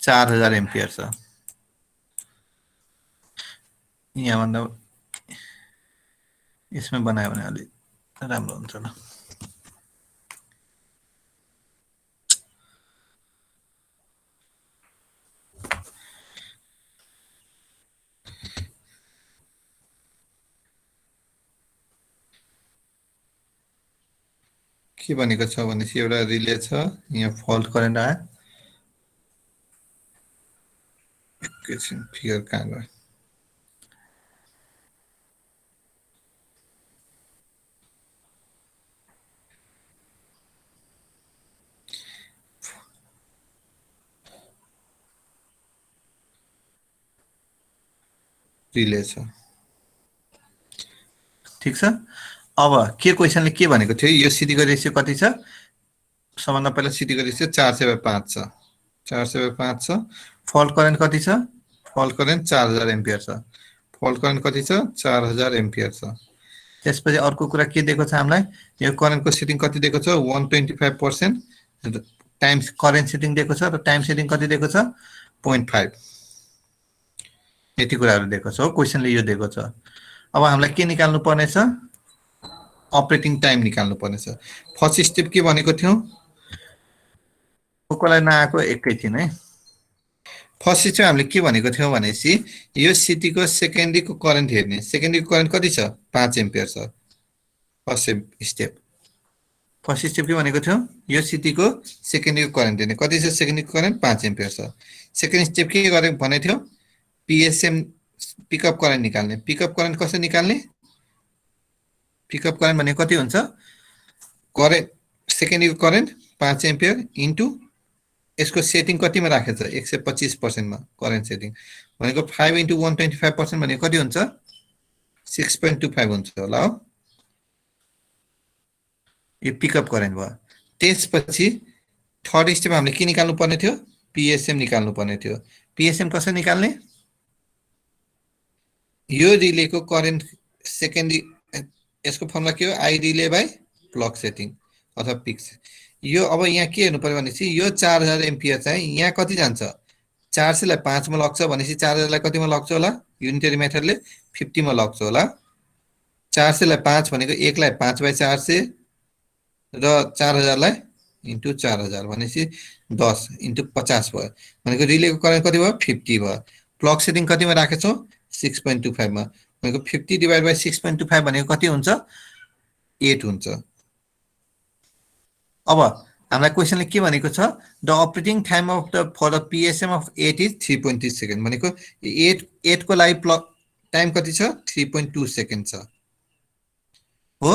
4000 एम्पियर छ यहाँ भन्दा यसमा बनायो भने अलि राम्रो हुन्छ ल के भनेको छ भनेपछि एउटा रिले छ यहाँ फल्ट करेन्ट आयो एकैछिन फिगर कहाँ गयो रिले छ ठीक छ अब के क्वेशनले के भनेको थियो यो सिटी को रेशियो कति छ सबभन्दा पहिला सिटी को रेशियो 400/5 छ 400/5 छ फल्ट करेन्ट कति छ फल्ट करेन्ट 4000 एम्पियर छ फल्ट करेन्ट कति छ 4000 एम्पियर छ त्यसपछि अर्को कुरा के दिएको छ हामीलाई यो करेन्टको सेटिङ कति दिएको छ 125% टाइम करेन्ट सेटिङ दिएको छ र टाइम सेटिङ कति दिएको छ 0.5 यति कुराहरु दिएको छ हो क्वेशनले यो दिएको छ अब हामीलाई के निकाल्नु पर्ने छ अपरेटिङ टाइम निकाल्नु पर्ने छ फर्स्ट स्टेप के भनेको थियौ कोकोलाई नआको एकैछिन है फर्स्ट चाहिँ हामीले के भनेको थियौ भनेसी यो सिटी को सेकेन्डरी को करेन्ट हेर्ने सेकेन्डरी को करेन्ट कति छ 5 एम्पियर छ फर्स्ट स्टेप के भनेको थियौ यो सिटी को सेकेन्डरी को करेन्ट हेर्ने कति छ सेकेन्डरी को करेन्ट 5 एम्पियर छ सेकेन्ड स्टेप के गरे भने थियो पीएसएम पिकअप करेन्ट निकाल्ने पिकअप करेन्ट कसरी निकाल्ने पिकअप करेन्ट भने कति हुन्छ करेन्ट सेकेन्डरी को करेन्ट 5 एम्पियर इन्टु यसको सेटिङ कतिमा राखेछ 125% मा करेन्ट सेटिङ भनेको 5 इन्टु 125% भनेको कति हुन्छ 6.25 हुन्छ होला हो यो पिकअप करेन्ट भयो त्यसपछि थर्ड स्टेप हामीले के निकाल्नु पर्ने थियो पीएसएम निकाल्नु पर्ने थियो पीएसएम कसरी निकाल्ने यो रिले को करेन्ट सेकेन्डरी यसको फर्मुला के हो I relay by clock setting अथवा पिक्स यो अब यहाँ के हेर्नु पर्यो भनेपछि यो 4000 एम्पियर चाहिँ यहाँ कति जान्छ 400 लाई 5 मा लग्छ भनेपछि 4000 लाई कतिमा लग्छ होला युनिटरी मेथडले 50 मा लग्छ होला 400 लाई 5 भनेको 1 लाई 5/400 र 4000 लाई इन्टु 4000 भनेपछि 10 इन्टु 50 भयो भनेको रिलेको करेन्ट कति भयो 50 भयो क्लक सेटिङ कतिमा राखेछौ 6.25 मा भनेको 50 डिवाइड बाइ 6.25 भनेको कति हुन्छ 8 हुन्छ अब हामीलाई क्वेशनले के भनेको छ the operating time of the for the PSM of 8 is 3.3 second भनेको 8 को लागि टाइम कति छ 3.2 सेकेन्ड छ हो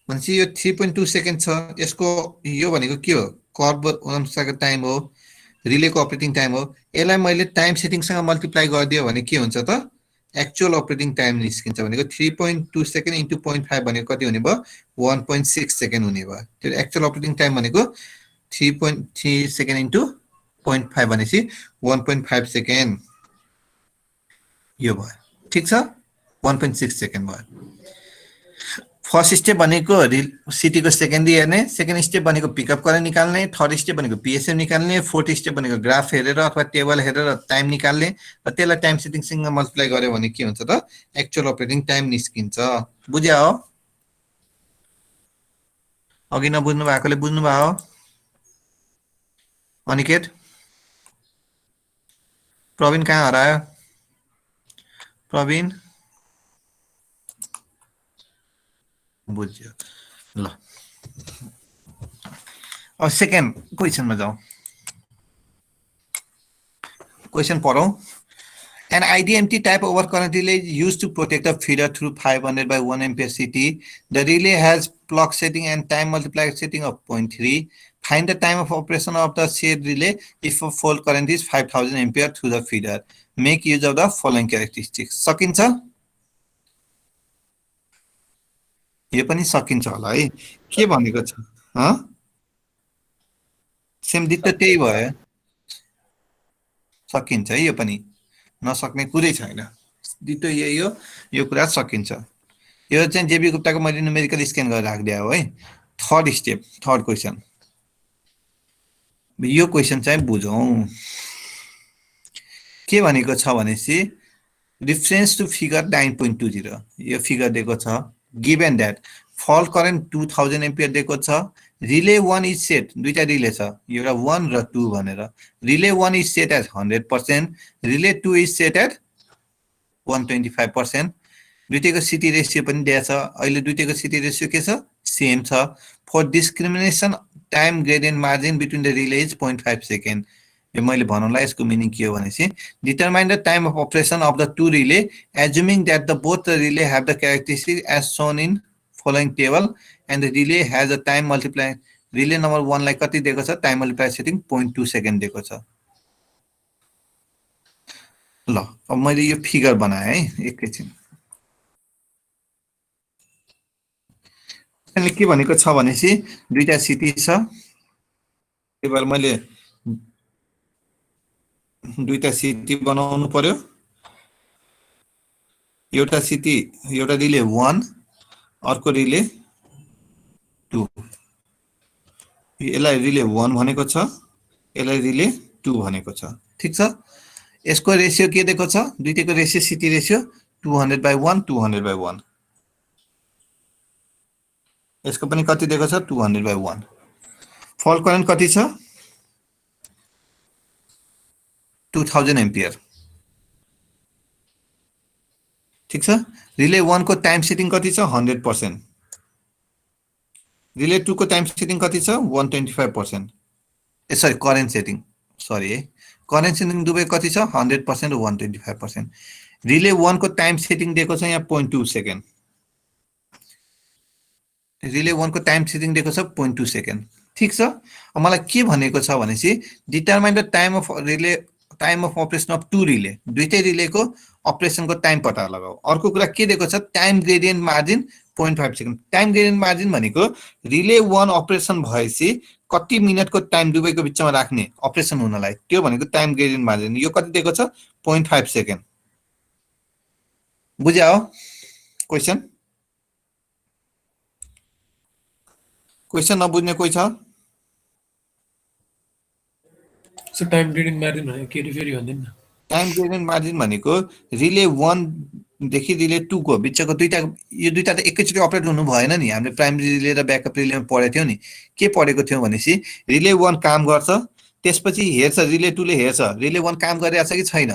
भनेपछि यो 3.2 सेकेन्ड छ यसको यो भनेको के हो कर्व अनुसारको टाइम हो रिलेको अपरेटिङ टाइम हो यसलाई मैले टाइम सेटिङ सँग मल्टिप्लाई गरिदियो भने के हुन्छ त एक्चुअल अपरेटिङ टाइम निस्किन्छ भनेको 3.2 सेकेन्ड इन्टु 0.5 भनेको कति हुने भयो 1.6 सेकेन्ड हुने भयो त्यो एक्चुअल अपरेटिङ टाइम भनेको 3.3 सेकेन्ड इन्टु 0.5 भनेपछि 1.5 सेकेन्ड यो भयो ठीक छ 1.6 सेकेन्ड भयो। फर्स्ट स्टेप भनेको सिटीको सेकेन्डरी हेर्ने, सेकेन्ड स्टेप भनेको पिकअप करेन्ट निकाल्ने, थर्ड स्टेप भनेको पिएसएम निकाल्ने, फोर्थ स्टेप भनेको ग्राफ हेरेर अथवा टेबल हेरेर टाइम निकाल्ने र त्यसलाई टाइम सेटिङसँग मल्टिप्लाई गर्यो भने के हुन्छ त एक्चुअल अपरेटिङ टाइम निस्किन्छ। बुझ्या हो? अघि नबुझ्नु भएकोले बुझ्नु भयो? अनिकेत, प्रवीण कहाँ हरायो? प्रवीण बुझ्यो ल। अब सेकेन्ड क्वेसनमा जाउँ। क्वेसन पढौँ। An IDMT type overcurrent relay is used to protect a feeder through 500 by 1 ampere CT. The relay has clock setting and time multiplier setting of 0.3. Find the time of operation of the said relay if a fault current is 5000 ampere through the feeder. Make use of the following characteristics. सकिन्छ? यो पनि सकिन्छ होला है। के भनेको छ? सेम दित्त त्यही भयो। सकिन्छ है, यो पनि नसक्ने कुरै छैन। दित्तो यही हो, यो कुरा सकिन्छ। यो चाहिँ जेबी गुप्ताको मैले न्युमेरिकल स्क्यान गरेर राखिदिए हो है। Third step, third question. यो क्वेसन चाहिँ बुझौँ। के भनेको छ भनेपछि रिफरेन्स टु फिगर 9.20 यो फिगर दिएको छ। Given that fault current 2000 ampere दिएको छ। रिले 1 इज सेट, दुईटा रिले छ, एउटा 1 र 2 भनेर। Relay 1 is set at 100%, relay 2 is set at 125%। दुईटैको सिटी रेशियो पनि दिएको छ। अहिले दुईटैको सिटी रेशियो के छ? सेम छ। For discrimination time gradient margin between the relay is 0.5 second. यो मैले भन्नुलाई यसको मिनिङ के हो भनेपछि determine the time of operation of the two relay assuming that the both the relay have the characteristic as shown in following table and the relay has a time multiplier. Relay number 1 लाई कति दिएको छ? टाइम मल्टिप्लायर सेटिङ 0.2 सेकेन्ड दिएको छ। ल अब मैले यो फिगर बनाए है एकैछिन। यसले के भनेको छ भनेपछि दुईटा सिटी छ। त्यही भएर मैले दुईटा सिटी बनाउनु पर्यो। एउटा सिटी, एउटा रिले 1 अर्को रिले 2। यसलाई रिले 1 भनेको छ, यसलाई रिले 2 भनेको छ। ठीक छ। यसको रेशियो के दिएको छ? दुईटैको रेशियो सिटी रेशियो 200/1 200/1। यसको पनि कति दिएको छ? 200/1। फल्ट करेन्ट कति छ? 2000 एम्पियर। ठीक छ। रिले 1 को टाइम सेटिङ कति छ? 100%। रिले 2 को टाइम सेटिङ कति छ? 125%। सरी करेन्ट सेटिङ, सरी है, करेन्ट सेटिङ दुवै कति छ? 100% र 125%। रिले 1 को टाइम सेटिङ दिएको छ यहाँ 0.2 सेकेन्ड। रिले 1 को टाइम सेटिङ दिएको छ 0.2 सेकेन्ड। ठीक छ। अब मलाई के भनेको छ भनेपछि determine the time of relay, time of operation of two relay, दुईटै रिलेको अपरेसनको टाइम पत्ता लगाऊ। अर्को कुरा के दिएको छ? Time gradient margin 0.5 second. Time gradient margin भनेको रिले 1 अपरेसन भएपछि कति मिनटको टाइम दुवैको बिचमा राख्ने अपरेसन हुनलाई, त्यो भनेको टाइम ग्रेडियन्ट मार्जिन। यो कति दिएको छ? 0.5 सेकेन्ड। बुझ्या हो क्वेसन? क्वेसन नबुझ्ने कोही छ? सो टाइम ग्रेडियन्ट मार्जिन भनेको के फेरि भन्दैन न? टाइम ग्रेडियन्ट मार्जिन भनेको रिले 1 देखि रिले 2 को बिचको दुईटा, यो दुईटा त एकैचोटि अपरेट हुनु भएन नि। हामीले प्राइमरी रिले र ब्याकअप रिलेमा पढेको थियौ नि। के पढेको थियौ भनेपछि रिले 1 काम गर्छ, त्यसपछि हेर्छ, रिले 2 ले हेर्छ रिले 1 काम गरिरहेछ कि छैन,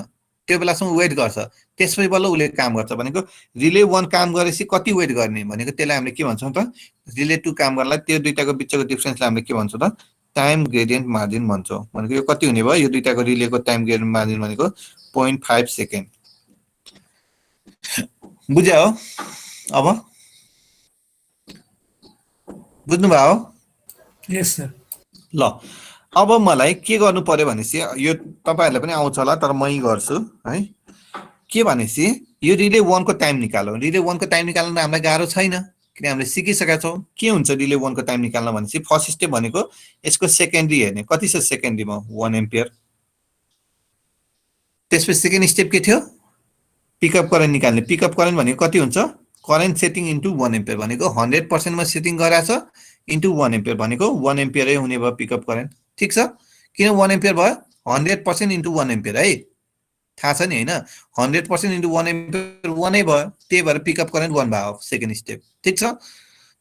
त्यो बेलासम्म वेट गर्छ, त्यसपछि बल्ल उले काम गर्छ। भनेको रिले 1 काम गरेपछि कति वेट गर्ने भनेको त्यसलाई हामीले के भन्छौँ त? रिले 2 काम गर्नलाई त्यो दुईटाको बिचको डिफरेन्सलाई हामीले के भन्छौँ त? टाइम ग्रेडियन्ट मार्जिन भन्छौँ। भनेको यो कति हुने भयो? यो दुईटाको रिलेको टाइम ग्रेडियन्ट मार्जिन भनेको 0.5 सेकेन्ड। बुझ्या हो? अब बुझ्नु भयो? यस सर। ल अब मलाई के गर्नु पर्यो भनेपछि यो तपाईहरुले पनि आउँछ होला, तर मै गर्छु है। के भनेपछि यो रिले 1 को टाइम निकालौ। रिले 1 को टाइम निकाल्न हामीलाई गाह्रो छैन, किन हामीले सिकिसकेका छौं। के हुन्छ रिले 1 को टाइम निकाल्न भनेपछि फर्स्ट स्टेप भनेको यसको सेकेन्डरी हेर्ने, कति छ सेकेन्डरीमा? 1 एम्पियर। त्यसपछि सेकेन्ड स्टेप के थियो? पिकअप करेन्ट निकाल्ने पिकअप करेन्ट भनेको कति हुन्छ करेन्ट सेटिङ इन्टु 1 एम्पियर भनेको 100% मा सेटिङ गराछ इन्टु 1 एम्पियर भनेको 1 एम्पियरै हुने भयो पिकअप करेन्ट ठीक छ किन 1 एम्पियर भयो 100% इन्टु 1 एम्पियर है थाहा छ नि हैन 100% इन्टु 1 एम्पियर 1 नै भयो त्यही भएर पिकअप करेन्ट 1 भयो सेकेन्ड स्टेप ठीक छ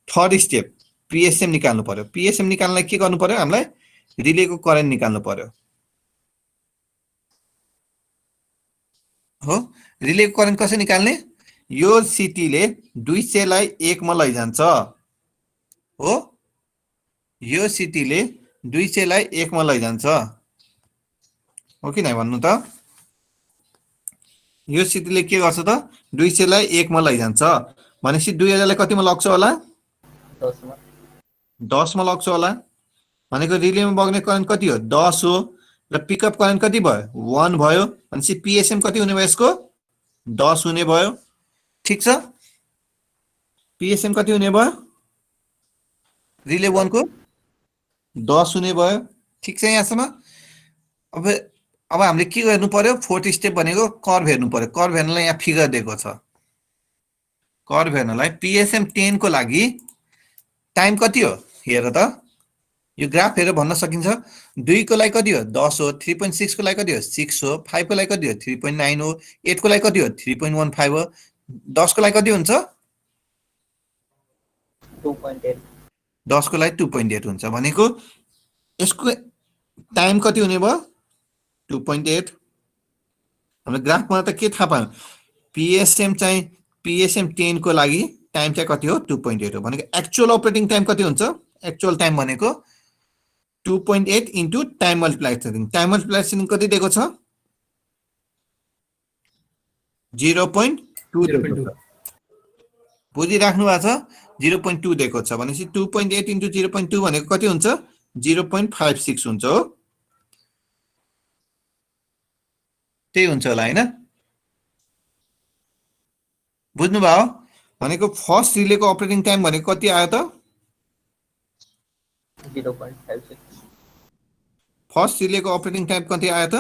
थर्ड स्टेप पीएसएम निकाल्नु पर्यो पीएसएम निकाल्नलाई के गर्नु पर्यो हामीलाई रिलेको करेन्ट निकाल्नु पर्यो हो रिलेको करेन्ट कसरी निकाल्ने यो सिटीले 200 लाई 1 मा लैजान्छ हो यो सिटीले 200 लाई 1 मा लैजान्छ हो कि नै भन्नु त यो सिटीले के गर्छ त 200 लाई 1 मा लैजान्छ भनेपछि 2000 लाई कतिमा लग्छ होला 10 मा लग्छ होला भनेको रिलेमा बग्ने करेन्ट कति हो 10 हो र पिकअप करेन्ट कति भयो 1 भयो भनेपछि पीएसएम कति हुने भयो यसको 10 हुने भयो ठीक छ पीएसएम कति हुने भयो रिले 1 को 10 हुने भयो ठीक छ यहाँसम्म अब हामीले के गर्नु पर्यो फोर्थ स्टेप भनेको कर्भ हेर्नु पर्यो कर्भ हेर्नलाई यहाँ फिगर दिएको छ कर्भ हेर्नलाई पीएसएम 10 को लागि टाइम कति हो हेर त यो ग्राफ हेरेर भन्न सकिन्छ 2 को लागि कति हो 10 हो 3.6 को लागि कति हो 6 हो 5 को लागि कति हो 3.9 हो 8 को लागि कति हो 3.15 हो 10 को लागि कति हुन्छ 2.8 10 को लागि 2.8 हुन्छ भनेको यसको टाइम कति हुने भयो 2.8 हाम्रो ग्राफमा त के थाहा पायौं पीएसएम 10 को लागि टाइम चाहिँ कति हो 2.8 हो भनेको एक्चुअल अपरेटिङ टाइम कति हुन्छ एक्चुअल टाइम भनेको 2.8 इन्टु टाइम मल्टिप्लिकेसन कति दिएको छ 0.2 बुझिराख्नु भएको छ 0.2 दिएको छ भनेपछि 2.8 इन्टु 0.2 भनेको कति हुन्छ 0.56 हुन्छ हो त्यही हुन्छ होला हैन बुझ्नु भयो भनेको फर्स्ट रिलेको अपरेटिङ टाइम भनेको कति आयो त 0.56 फर्स्ट रिलेको अपरेटिङ टाइम कति आयो त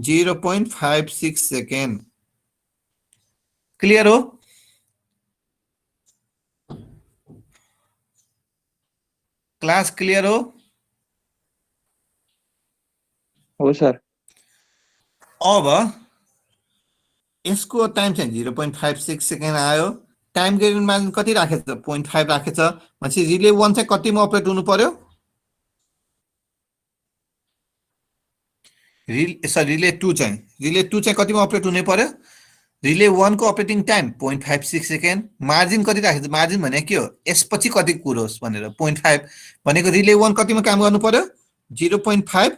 0.56 सेकेन्ड क्लियर हो क्लास क्लियर हो सर अब यसको टाइम चाहिँ 0.56 सेकेन्ड आयो टाइम ग्रेडियन्ट मार्जिन कति राखेछ 0.5 राखेछ भनेपछि रिले 1 चाहिँ कतिमा अपरेट हुनु पर्यो रिले 2 चाहिँ कतिमा अपरेट हुने पर्यो रिले 1 को अपरेटिङ टाइम 0.56 सेकेन्ड मार्जिन कति राखेछ मार्जिन भने के हो यसपछि कति कुरोस् भनेर 0.5 भनेको रिले 1 कतिमा काम गर्नु पर्यो 0.5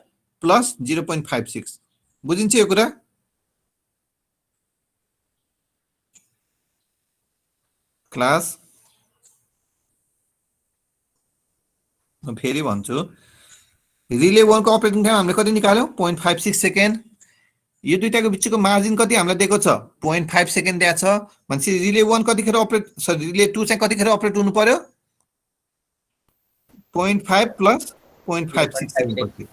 प्लस 0.56 बुझिन्छ यो कुरा क्लास म फेरि भन्छु रिले 1 को अपरेटिङ टाइम हामीले कति निकाल्यौ 0.56 सेकेन्ड यो दुईटाको बिचको मार्जिन कति हामीलाई दिएको छ 0.5 सेकेन्ड दिएको छ भनेपछि रिले 1 कतिखेर अपरेट सरी रिले 2 चाहिँ कतिखेर अपरेट हुनु पर्यो 0.5 प्लस 0.56 सेकेन्ड पछि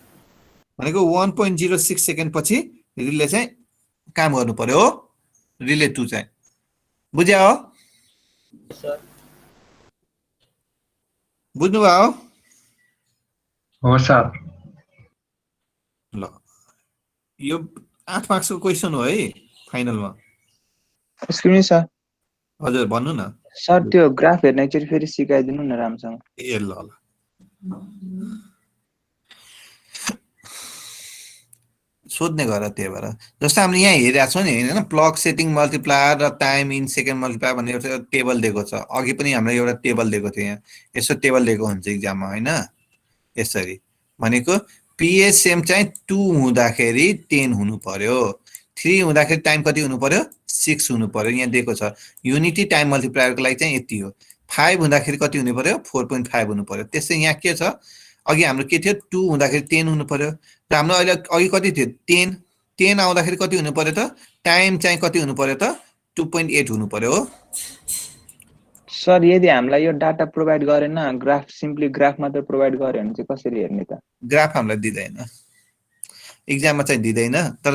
भनेको 1.06 सेकेन्ड पछि रिले चाहिँ काम गर्नु पर्यो हो रिले 2 चाहिँ बुझ्या हो सर बुझ्नु भयो हो सर ल यो 8 मार्क्स को क्वेशन हो है फाइनलमा स्क्रिन सर हजुर भन्नु न सर त्यो ग्राफ हेर्न एकचोटि फेरि सिकाइदिनु न राम्रोसँग ए ल ल सोध्ने गर त्यही भएर जस्तो हामीले यहाँ हेरेका छौँ नि हैन प्लग सेटिङ मल्टिप्लायर र टाइम इन सेकेन्ड मल्टिप्लायर भन्ने एउटा टेबल दिएको छ अघि पनि हामीले एउटा टेबल दिएको थियो यहाँ यसो टेबल दिएको हुन्छ एक्जाममा हैन यसरी भनेको पीएसएम चाहिँ 2 हुँदाखेरि 10 हुनु पर्यो 3 हुँदाखेरि टाइम कति हुनु पर्यो 6 हुनु पर्यो यहाँ दिएको छ युनिटी टाइम मल्टिप्लायरको लागि चाहिँ यति हो 5 हुँदाखेरि कति हुनु पर्यो 4.5 हुनु पर्यो त्यसै यहाँ के छ अघि हाम्रो के थियो 2 हुँदाखेरि 10 हुनु पर्यो र हाम्रो अहिले अघि कति थियो 10 आउँदाखेरि कति हुनु पर्यो त टाइम चाहिँ कति हुनु पर्यो त 2.8 हुनु पर्यो हो सर यदि हामीलाई यो डाटा प्रोवाइड गरेन ग्राफ सिम्पली ग्राफ मात्र प्रोवाइड गर्यो भने चाहिँ कसरी हेर्ने त ग्राफ हामीलाई दिदैन एक्जाममा चाहिँ दिँदैन तर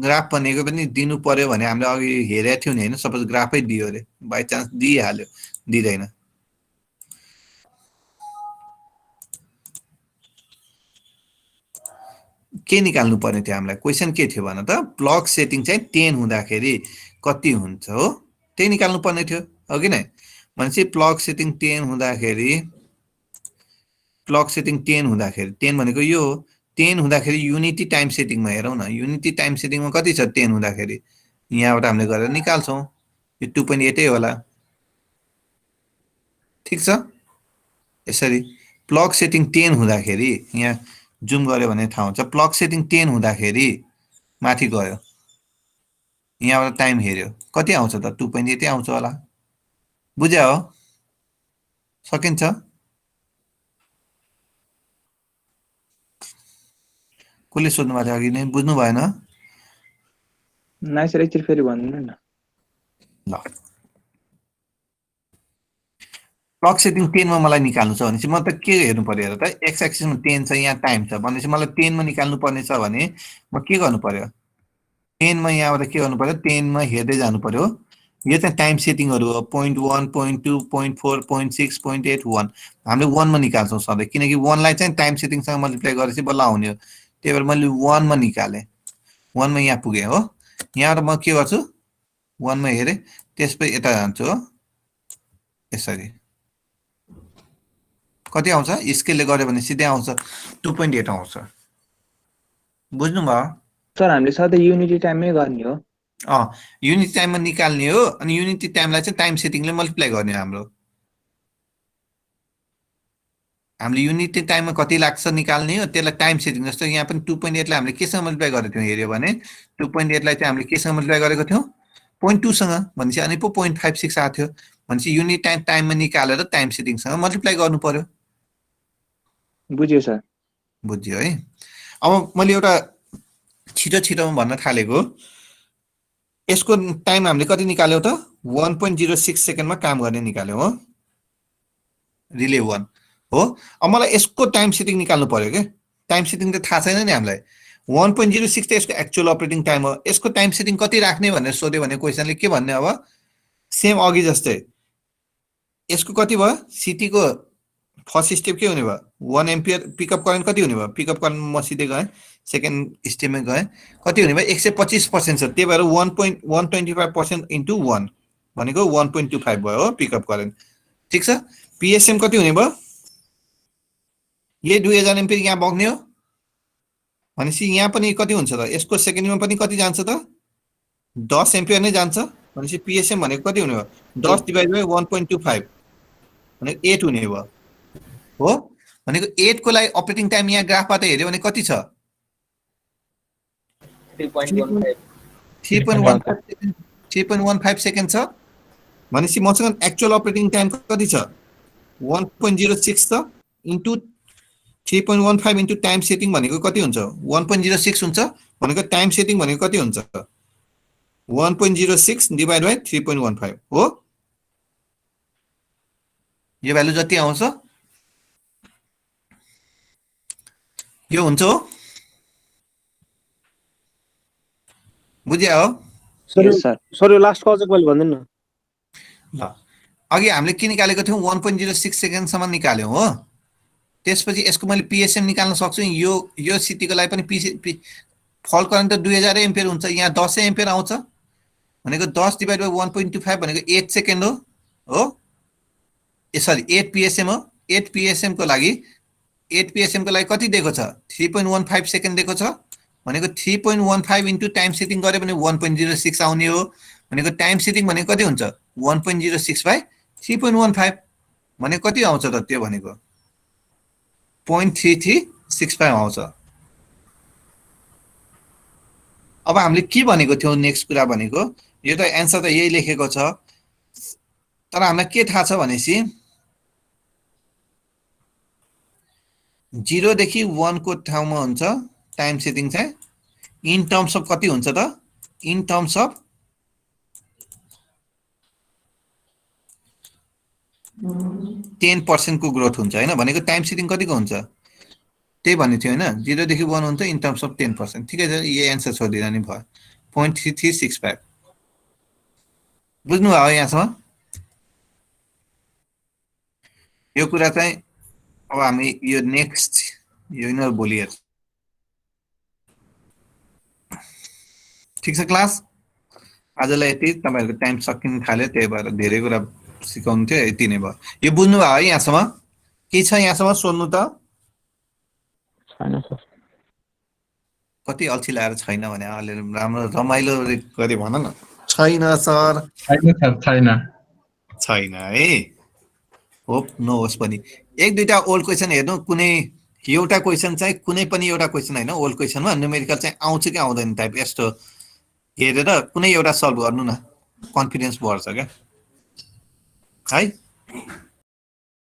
ग्राफ भनेको पनि दिनु पर्यो भने हामीले अघि हेरेको थियौँ नि हैन सपोज ग्राफै दियो अरे बाइ चान्स दिइहाल्यो दिँदैन के निकाल्नु पर्ने थियो हामीलाई क्वेशन के थियो भन त प्लग सेटिङ चाहिँ 10 हुँदाखेरि कति हुन्छ हो त्यही निकाल्नु पर्ने थियो हो कि नै भनेपछि प्लग सेटिङ 10 हुँदाखेरि प्लग सेटिङ 10 हुँदाखेरि 10 भनेको यो 10 हुँदाखेरि युनिटी टाइम सेटिङमा हेरौँ न युनिटी टाइम सेटिङमा कति छ 10 हुँदाखेरि यहाँबाट हामीले गरेर निकाल्छौँ यो 2.8 होला ठीक छ यसरी प्लग सेटिङ 10 हुँदाखेरि यहाँ जुम गर्यो भने थाहा हुन्छ प्लग सेटिङ 10 हुँदाखेरि माथि गयो यहाँबाट टाइम हेर्यो कति आउँछ त 2.8 आउँछ होला बुझ्या हो सकिन्छ कसले सोध्नु भएको थियो अघि नै बुझ्नु भएन नाइ सर एकचोटि फेरि भन्नु न ल प्लग सेटिङ 10 मा मलाई निकाल्नु छ भनेपछि म त के हेर्नु पर्यो हेर त एक्स एक्सिसमा 10 छ यहाँ टाइम छ भनेपछि मलाई 10 मा निकाल्नु पर्ने छ भने म के गर्नु पर्यो 10 मा यहाँबाट के गर्नु पर्यो 10 मा हेर्दै जानु पर्यो यो चाहिँ टाइम सेटिङहरु हो 0.1 0.2 0.4 0.6 0.8 1 हामीले 1 मा निकाल्छौं सधैं किनकि 1 लाई चाहिँ टाइम सेटिङसँग मल्टिप्लाई गरेपछि बल्ल आउने हो त्यही भएर मैले 1 मा निकाले 1 मा यहाँ पुगे हो यहाँबाट म के गर्छु 1 मा हेरे त्यसपछि यता जान्छु हो यसरी कति आउँछ स्केलले गर्यो भने सिधै आउँछ 2.8 आउँछ बुझ्नु भयो सर हामीले सधैं युनिटी टाइममै गर्ने हो युनिटी टाइममा निकाल्ने हो अनि युनिटी टाइमलाई चाहिँ टाइम सेटिङले मल्टिप्लाई गर्ने हाम्रो हामीले युनिटी टाइममा कति लाग्छ निकाल्ने हो त्यसलाई टाइम सेटिङ जस्तो यहाँ पनि 2.8 लाई हामीले केसँग मल्टिप्लाई गरेको थियौ हेर्यो भने 2.8 लाई चाहिँ हामीले केसँग मल्टिप्लाई गरेको थियौ 0.2 सँग भनेपछि अनि पो 0.56 आएको थियो भनेपछि युनिट टाइममा निकालेर टाइम सेटिङसँग मल्टिप्लाई गर्नु पर्यो बुझ्यो सर बुझ्यो है अब मैले एउटा छिटो छिटोमा भन्न थालेको यसको टाइम हामीले कति निकाल्यौ त 1.06 सेकेन्डमा काम गर्ने निकाल्यौ हो रिले 1 हो अब मलाई यसको टाइम सेटिङ निकाल्नु पर्यो के टाइम सेटिङ त थाहा छैन नि हामीलाई 1.06 त यसको एक्चुअल अपरेटिङ टाइम हो यसको टाइम सेटिङ कति राख्ने भनेर सोध्यो भने क्वेशनले के भन्ने अब सेम अघि जस्तै यसको कति भयो सिटी को फर्स्ट स्टेप के हुने भयो 1 एम्पियर पिकअप करेन्ट कति हुने भयो पिकअप करेन्ट म सिधै गए सेकेन्ड स्टेपमा गए कति हुने भयो 125% छ त्यही भएर 1.125% इन्टु 1 भनेको 1.25 भयो हो पिकअप करेन्ट ठीक छ पीएसएम कति हुने भयो यही 2000 एम्पियर यहाँ बग्ने हो भनेपछि यहाँ पनि कति हुन्छ त यसको सेकेन्डमा पनि कति जान्छ त 10 एम्पियर नै जान्छ भनेपछि पीएसएम भनेको कति हुने भयो 10 डिवाइड बाइ 1.25 भनेको 8 हुने भयो हो भनेको 8 को लागि अपरेटिङ टाइम यहाँ ग्राफबाट हेर्यो भने कति छ 3.15 सेकेन्ड छ भनेपछि मसँग एक्चुअल अपरेटिङ टाइम कति छ 1.06 छ इन्टु 3.15 इन्टु टाइम सेटिङ भनेको कति हुन्छ 1.06 हुन्छ भनेको टाइम सेटिङ भनेको कति हुन्छ 1.06 डिवाइड बाइ 3.15 हो यो भ्यालु जति आउँछ यो हुन्छ हो बुझ्या हो सर यो लास्ट कल चाहिँ मैले भन्दिन न ल अघि हामीले के निकालेको थियौ 1.06 सेकेन्ड सम्म निकाल्यौ हो त्यसपछि यसको मैले पीएसएम निकाल्न सक्छु यो सिटीको लागि पनि फल करेन्ट त 2000 एम्पियर हुन्छ यहाँ 10 एम्पियर आउँछ भनेको 10 डिवाइड बाइ 1.25 भनेको 8 सेकेन्ड हो सरी 8 पीएसएम हो 8 पीएसएम को लागि 8 पीएसएम को लागि कति दिएको छ 3.15 सेकेन्ड दिएको छ भनेको 3.15 इन्टु टाइम सेटिङ गरे भने 1.06 आउने हो भनेको टाइम सेटिङ भनेको कति हुन्छ 1.06 बाइ 3.15 भनेको कति आउँछ त त्यो भनेको 0.3365 आउँछ अब हामीले के भनेको थियौ नेक्स्ट कुरा भनेको यो त एन्सर त यही लेखेको छ तर हामीलाई के थाहा छ भनेसी 0 देखि 1 को ठाउँमा हुन्छ टाइम सेटिङ चाहिँ इन टर्म्स अफ कति हुन्छ त इन टर्म्स अफ 10% को ग्रोथ हुन्छ हैन भनेको टाइम सेटिङ कतिको हुन्छ त्यही भन्ने थियो होइन 0 देखि 1 हुन्छ इन टर्म्स अफ 10%। ठिकै छ यो एन्सर छोडिदिँदा नि भयो 0.3365। बुझ्नु भयो यहाँसम्म? यो कुरा चाहिँ अब हामी यो नेक्स्ट यो यिनीहरू भोलि हेर्छ। ठिक छ क्लास, आजलाई यति। तपाईँहरूको टाइम सकिन थाल्यो त्यही भएर धेरै कुरा सिकाउनु थियो, यति नै भयो। यो बुझ्नु भयो है यहाँसम्म? के छ यहाँसम्म सोध्नु त? छैन सर। कति अल्छी लाएर छैन भने अलि राम्रो रमाइलो गरी भन न। छैन सर। छैन सर, छैन। छैन है, होप नहोस् पनि। एक दुईटा ओल्ड क्वेसन हेर्नु, कुनै एउटा क्वेसन चाहिँ कुनै पनि एउटा क्वेसन होइन ओल्ड क्वेसनमा न्युमेरिकल चाहिँ आउँछ कि आउँदैन टाइप यस्तो हेरेर कुनै एउटा सल्भ गर्नु न, कन्फिडेन्स बढ्छ क्या है।